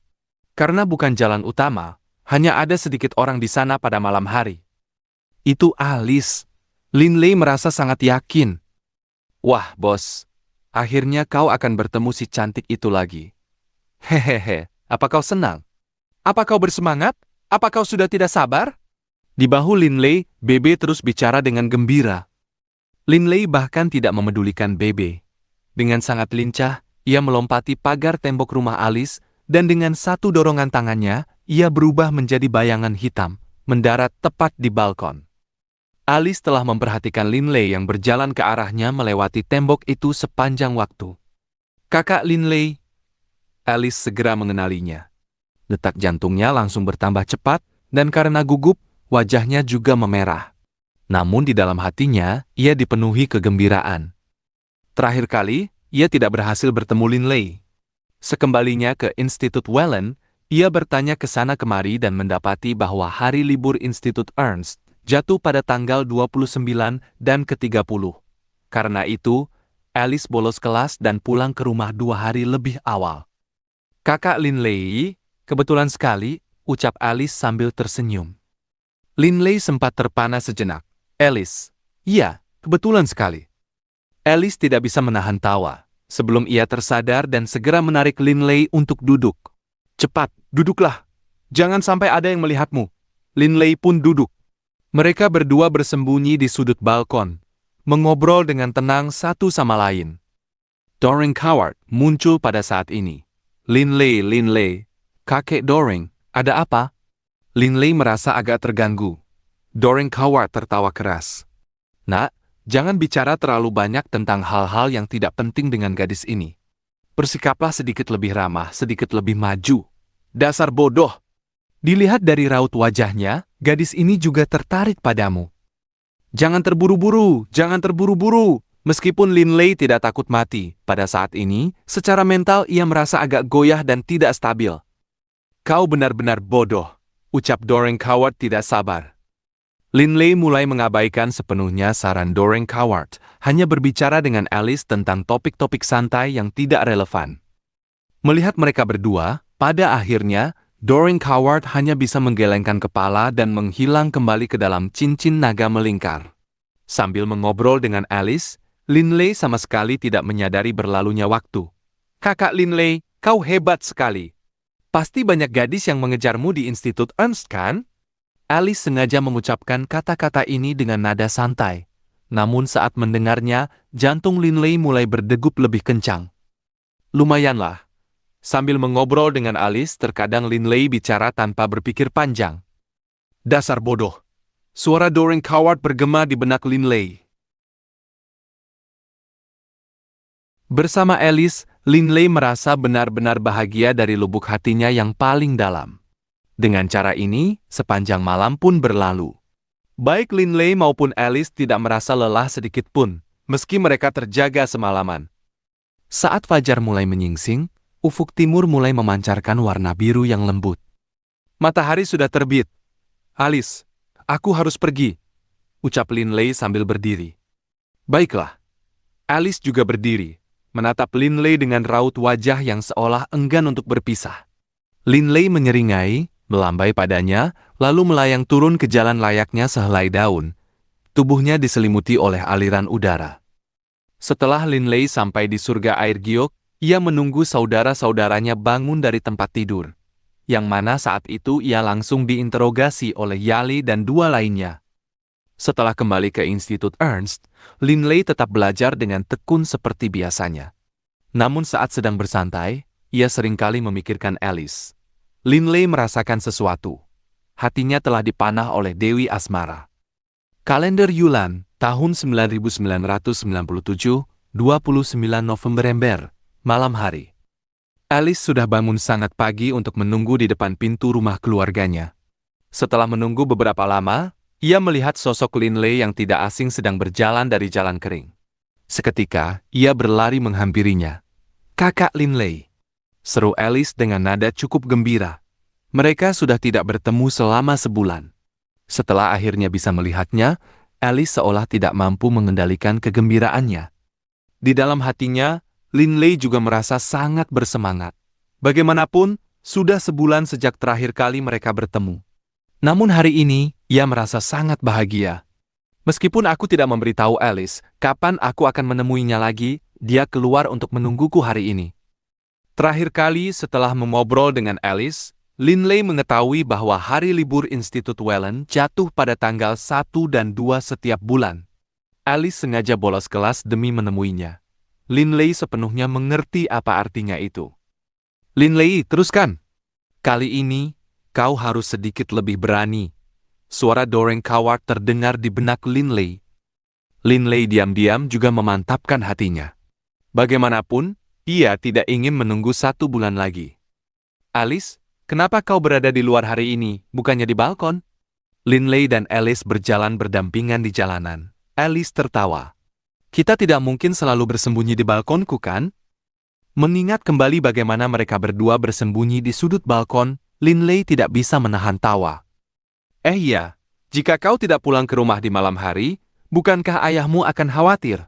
Karena bukan jalan utama, hanya ada sedikit orang di sana pada malam hari. Itu Alice. Linley merasa sangat yakin. "Wah, bos. Akhirnya kau akan bertemu si cantik itu lagi. Hehehe, apa kau senang? Apa kau bersemangat? Apa kau sudah tidak sabar?" Di bahu Linley, Bebe terus bicara dengan gembira. Linley bahkan tidak memedulikan Bebe. Dengan sangat lincah, ia melompati pagar tembok rumah Alice, dan dengan satu dorongan tangannya, ia berubah menjadi bayangan hitam, mendarat tepat di balkon. Alice telah memperhatikan Linley yang berjalan ke arahnya melewati tembok itu sepanjang waktu. "Kakak Linley." Alice segera mengenalinya. Detak jantungnya langsung bertambah cepat, dan karena gugup, wajahnya juga memerah. Namun di dalam hatinya, ia dipenuhi kegembiraan. Terakhir kali, ia tidak berhasil bertemu Linley. Sekembalinya ke Institut Wellen, ia bertanya ke sana kemari dan mendapati bahwa hari libur Institut Ernst jatuh pada tanggal 29 dan ke-30. Karena itu, Alice bolos kelas dan pulang ke rumah 2 hari lebih awal. "Kakak Linley, kebetulan sekali," ucap Alice sambil tersenyum. Linley sempat terpana sejenak. "Alice, iya, kebetulan sekali." Alice tidak bisa menahan tawa, sebelum ia tersadar dan segera menarik Linley untuk duduk. "Cepat, duduklah. Jangan sampai ada yang melihatmu." Linley pun duduk. Mereka berdua bersembunyi di sudut balkon, mengobrol dengan tenang satu sama lain. Doring Coward muncul pada saat ini. Linley, kakek Doring, ada apa?" Linley merasa agak terganggu. Doring Coward tertawa keras. "Nak, jangan bicara terlalu banyak tentang hal-hal yang tidak penting dengan gadis ini. Bersikaplah sedikit lebih ramah, sedikit lebih maju. Dasar bodoh." Dilihat dari raut wajahnya, gadis ini juga tertarik padamu. Jangan terburu-buru." Meskipun Linley tidak takut mati, pada saat ini, secara mental ia merasa agak goyah dan tidak stabil. "Kau benar-benar bodoh," ucap Doreen Coward tidak sabar. Linley mulai mengabaikan sepenuhnya saran Doreen Coward, hanya berbicara dengan Alice tentang topik-topik santai yang tidak relevan. Melihat mereka berdua, pada akhirnya, Doreen Coward hanya bisa menggelengkan kepala dan menghilang kembali ke dalam cincin naga melingkar. Sambil mengobrol dengan Alice, Linley sama sekali tidak menyadari berlalunya waktu. "Kakak Linley, kau hebat sekali. Pasti banyak gadis yang mengejarmu di Institut Ernst, kan?" Alice sengaja mengucapkan kata-kata ini dengan nada santai. Namun saat mendengarnya, jantung Linley mulai berdegup lebih kencang. "Lumayanlah." Sambil mengobrol dengan Alice, terkadang Linley bicara tanpa berpikir panjang. "Dasar bodoh." Suara Doreen Coward bergema di benak Linley. Bersama Alice, Linley merasa benar-benar bahagia dari lubuk hatinya yang paling dalam. Dengan cara ini, sepanjang malam pun berlalu. Baik Linley maupun Alice tidak merasa lelah sedikit pun, meski mereka terjaga semalaman. Saat fajar mulai menyingsing, ufuk timur mulai memancarkan warna biru yang lembut. "Matahari sudah terbit. Alice, aku harus pergi," ucap Linley sambil berdiri. "Baiklah." Alice juga berdiri, menatap Linley dengan raut wajah yang seolah enggan untuk berpisah. Linley menyeringai, melambai padanya, lalu melayang turun ke jalan layaknya sehelai daun. Tubuhnya diselimuti oleh aliran udara. Setelah Linley sampai di surga air giok, ia menunggu saudara-saudaranya bangun dari tempat tidur, yang mana saat itu ia langsung diinterogasi oleh Yali dan dua lainnya. Setelah kembali ke Institut Ernst, Linley tetap belajar dengan tekun seperti biasanya. Namun saat sedang bersantai, ia seringkali memikirkan Alice. Linley merasakan sesuatu. Hatinya telah dipanah oleh Dewi Asmara. Kalender Yulan, tahun 9997, 29 November, malam hari. Alice sudah bangun sangat pagi untuk menunggu di depan pintu rumah keluarganya. Setelah menunggu beberapa lama, ia melihat sosok Linley yang tidak asing sedang berjalan dari jalan kering. Seketika, ia berlari menghampirinya. "Kakak Linley," seru Alice dengan nada cukup gembira. Mereka sudah tidak bertemu selama sebulan. Setelah akhirnya bisa melihatnya, Alice seolah tidak mampu mengendalikan kegembiraannya. Di dalam hatinya, Linley juga merasa sangat bersemangat. Bagaimanapun, sudah sebulan sejak terakhir kali mereka bertemu. Namun hari ini, ia merasa sangat bahagia. "Meskipun aku tidak memberitahu Alice kapan aku akan menemuinya lagi, dia keluar untuk menungguku hari ini." Terakhir kali setelah mengobrol dengan Alice, Linley mengetahui bahwa hari libur Institut Wellen jatuh pada tanggal 1 dan 2 setiap bulan. Alice sengaja bolos kelas demi menemuinya. Linley sepenuhnya mengerti apa artinya itu. "Linley, teruskan. Kali ini, kau harus sedikit lebih berani." Suara Doreen Coward terdengar di benak Linley. Linley diam-diam juga memantapkan hatinya. Bagaimanapun, ia tidak ingin menunggu 1 bulan lagi. "Alice, kenapa kau berada di luar hari ini, bukannya di balkon?" Linley dan Alice berjalan berdampingan di jalanan. Alice tertawa. "Kita tidak mungkin selalu bersembunyi di balkonku, kan?" Mengingat kembali bagaimana mereka berdua bersembunyi di sudut balkon, Linley tidak bisa menahan tawa. Iya, jika kau tidak pulang ke rumah di malam hari, bukankah ayahmu akan khawatir?"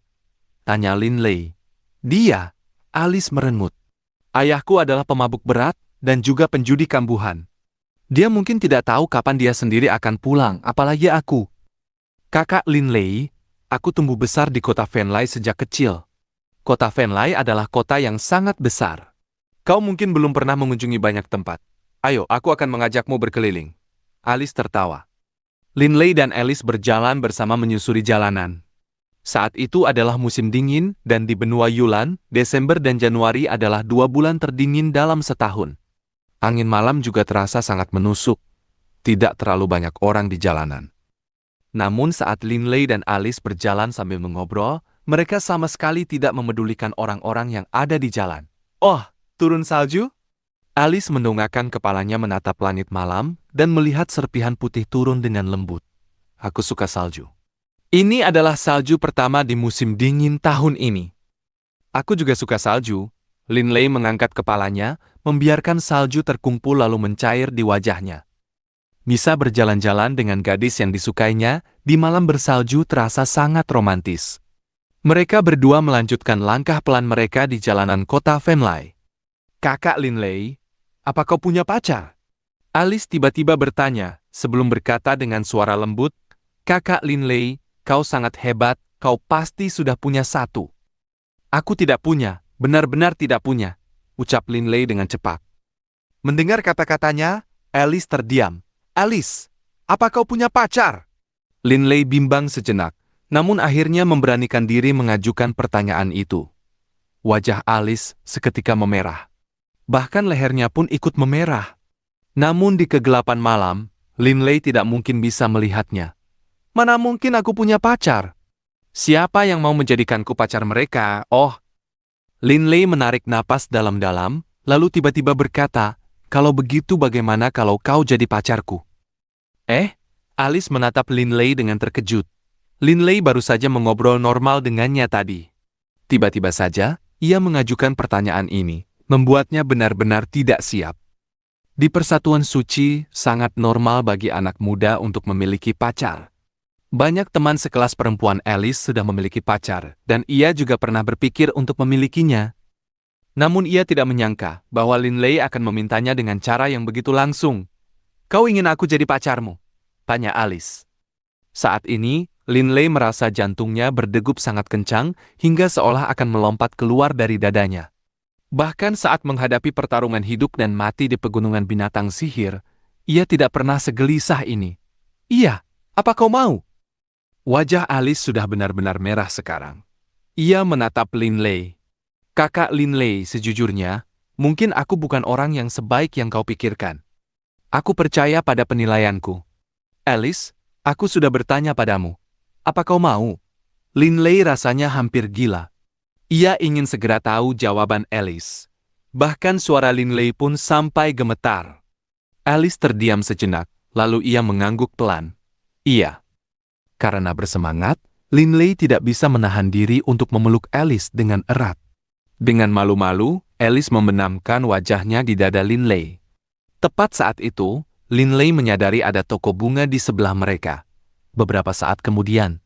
tanya Linley. "Dia," Alice merengut. "Ayahku adalah pemabuk berat dan juga penjudi kambuhan. Dia mungkin tidak tahu kapan dia sendiri akan pulang, apalagi aku." "Kakak Linley, aku tumbuh besar di kota Venlay sejak kecil. Kota Venlay adalah kota yang sangat besar. Kau mungkin belum pernah mengunjungi banyak tempat. Ayo, aku akan mengajakmu berkeliling." Alice tertawa. Linley dan Alice berjalan bersama menyusuri jalanan. Saat itu adalah musim dingin, dan di benua Yulan, Desember dan Januari adalah 2 bulan terdingin dalam setahun. Angin malam juga terasa sangat menusuk. Tidak terlalu banyak orang di jalanan. Namun saat Linley dan Alice berjalan sambil mengobrol, mereka sama sekali tidak memedulikan orang-orang yang ada di jalan. "Oh, turun salju?" Alice mendongakkan kepalanya menatap langit malam dan melihat serpihan putih turun dengan lembut. "Aku suka salju. Ini adalah salju pertama di musim dingin tahun ini." "Aku juga suka salju." Linley mengangkat kepalanya, membiarkan salju terkumpul lalu mencair di wajahnya. Bisa berjalan-jalan dengan gadis yang disukainya di malam bersalju terasa sangat romantis. Mereka berdua melanjutkan langkah pelan mereka di jalanan kota Venlai. "Kakak Linley, apa kau punya pacar?" Alice tiba-tiba bertanya, sebelum berkata dengan suara lembut, "Kakak Linley, kau sangat hebat, kau pasti sudah punya satu." "Aku tidak punya, benar-benar tidak punya," ucap Linley dengan cepat. Mendengar kata-katanya, Alice terdiam. "Alice, apa kau punya pacar?" Linley bimbang sejenak, namun akhirnya memberanikan diri mengajukan pertanyaan itu. Wajah Alice seketika memerah. Bahkan lehernya pun ikut memerah. Namun di kegelapan malam, Linley tidak mungkin bisa melihatnya. "Mana mungkin aku punya pacar? Siapa yang mau menjadikanku pacar mereka? Oh." Linley menarik napas dalam-dalam, lalu tiba-tiba berkata, "Kalau begitu bagaimana kalau kau jadi pacarku?" Alice menatap Linley dengan terkejut. Linley baru saja mengobrol normal dengannya tadi. Tiba-tiba saja, ia mengajukan pertanyaan ini, membuatnya benar-benar tidak siap. Di persatuan suci, sangat normal bagi anak muda untuk memiliki pacar. Banyak teman sekelas perempuan Alice sudah memiliki pacar, dan ia juga pernah berpikir untuk memilikinya. Namun ia tidak menyangka bahwa Linley akan memintanya dengan cara yang begitu langsung. "Kau ingin aku jadi pacarmu?" tanya Alice. Saat ini, Linley merasa jantungnya berdegup sangat kencang hingga seolah akan melompat keluar dari dadanya. Bahkan saat menghadapi pertarungan hidup dan mati di pegunungan binatang sihir, ia tidak pernah segelisah ini. "Iya, apa kau mau?" Wajah Alice sudah benar-benar merah sekarang. Ia menatap Linley. "Kakak Linley, sejujurnya, mungkin aku bukan orang yang sebaik yang kau pikirkan. Aku percaya pada penilaianku. Alice, aku sudah bertanya padamu. Apa kau mau?" Linley rasanya hampir gila. Ia ingin segera tahu jawaban Alice. Bahkan suara Linley pun sampai gemetar. Alice terdiam sejenak, lalu ia mengangguk pelan. "Iya." Karena bersemangat, Linley tidak bisa menahan diri untuk memeluk Alice dengan erat. Dengan malu-malu, Alice membenamkan wajahnya di dada Linley. Tepat saat itu, Linley menyadari ada toko bunga di sebelah mereka. Beberapa saat kemudian,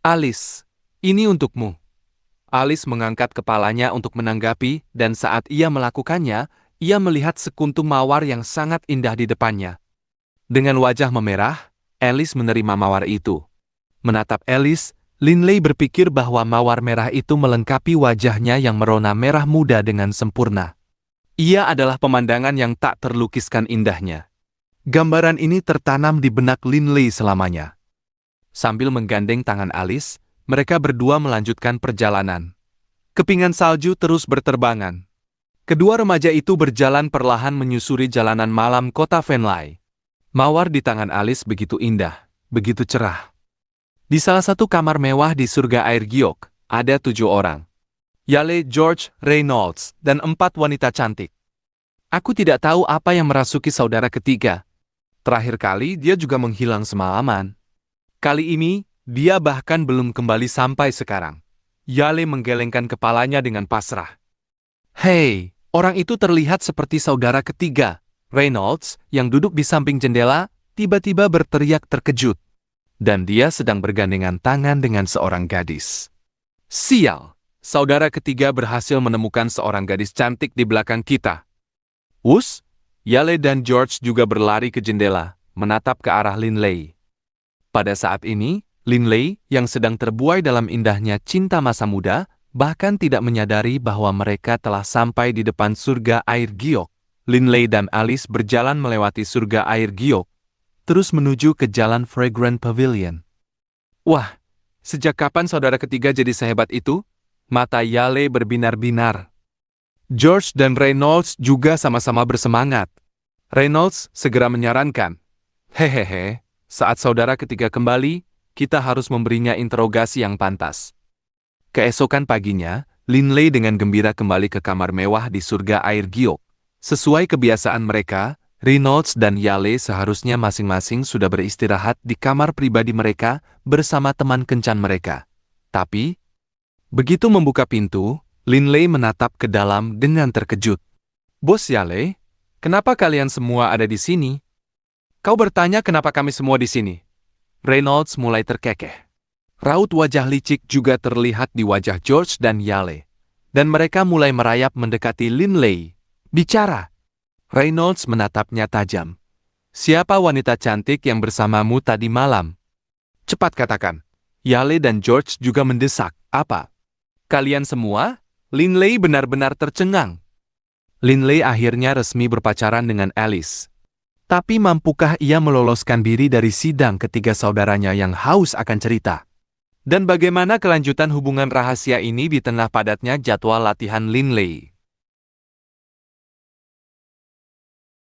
"Alice, ini untukmu." Alice mengangkat kepalanya untuk menanggapi, dan saat ia melakukannya, ia melihat sekuntum mawar yang sangat indah di depannya. Dengan wajah memerah, Alice menerima mawar itu. Menatap Alice, Linley berpikir bahwa mawar merah itu melengkapi wajahnya yang merona merah muda dengan sempurna. Ia adalah pemandangan yang tak terlukiskan indahnya. Gambaran ini tertanam di benak Linley selamanya. Sambil menggandeng tangan Alice, mereka berdua melanjutkan perjalanan. Kepingan salju terus berterbangan. Kedua remaja itu berjalan perlahan menyusuri jalanan malam kota Venlai. Mawar di tangan Alice begitu indah, begitu cerah. Di salah satu kamar mewah di surga air giok, ada 7 orang. Yale, George, Reynolds, dan 4 wanita cantik. "Aku tidak tahu apa yang merasuki saudara ketiga. Terakhir kali dia juga menghilang semalaman. Kali ini, dia bahkan belum kembali sampai sekarang." Yale menggelengkan kepalanya dengan pasrah. "Hei, orang itu terlihat seperti saudara ketiga." Reynolds, yang duduk di samping jendela, tiba-tiba berteriak terkejut. Dan dia sedang bergandengan tangan dengan seorang gadis. "Sial, saudara ketiga berhasil menemukan seorang gadis cantik di belakang kita." "Us?" Yale dan George juga berlari ke jendela, menatap ke arah Linley. Pada saat ini, Linley, yang sedang terbuai dalam indahnya cinta masa muda, bahkan tidak menyadari bahwa mereka telah sampai di depan surga air giok. Linley dan Alice berjalan melewati surga air giok, terus menuju ke jalan Fragrant Pavilion. "Wah, sejak kapan saudara ketiga jadi sehebat itu?" Mata Yale berbinar-binar. George dan Reynolds juga sama-sama bersemangat. Reynolds segera menyarankan, "Hehehe, saat saudara ketiga kembali, kita harus memberinya interogasi yang pantas." Keesokan paginya, Linley dengan gembira kembali ke kamar mewah di surga air giok. Sesuai kebiasaan mereka, Reynolds dan Yale seharusnya masing-masing sudah beristirahat di kamar pribadi mereka bersama teman kencan mereka. Tapi, begitu membuka pintu, Linley menatap ke dalam dengan terkejut. "Bos Yale, kenapa kalian semua ada di sini?" Kau bertanya kenapa kami semua di sini? Reynolds mulai terkekeh. Raut wajah licik juga terlihat di wajah George dan Yale. Dan mereka mulai merayap mendekati Linley. Bicara. Reynolds menatapnya tajam. Siapa wanita cantik yang bersamamu tadi malam? Cepat katakan. Yale dan George juga mendesak. Apa? Kalian semua? Linley benar-benar tercengang. Linley akhirnya resmi berpacaran dengan Alice. Tapi mampukah ia meloloskan diri dari sidang ketiga saudaranya yang haus akan cerita? Dan bagaimana kelanjutan hubungan rahasia ini di tengah padatnya jadwal latihan Linley?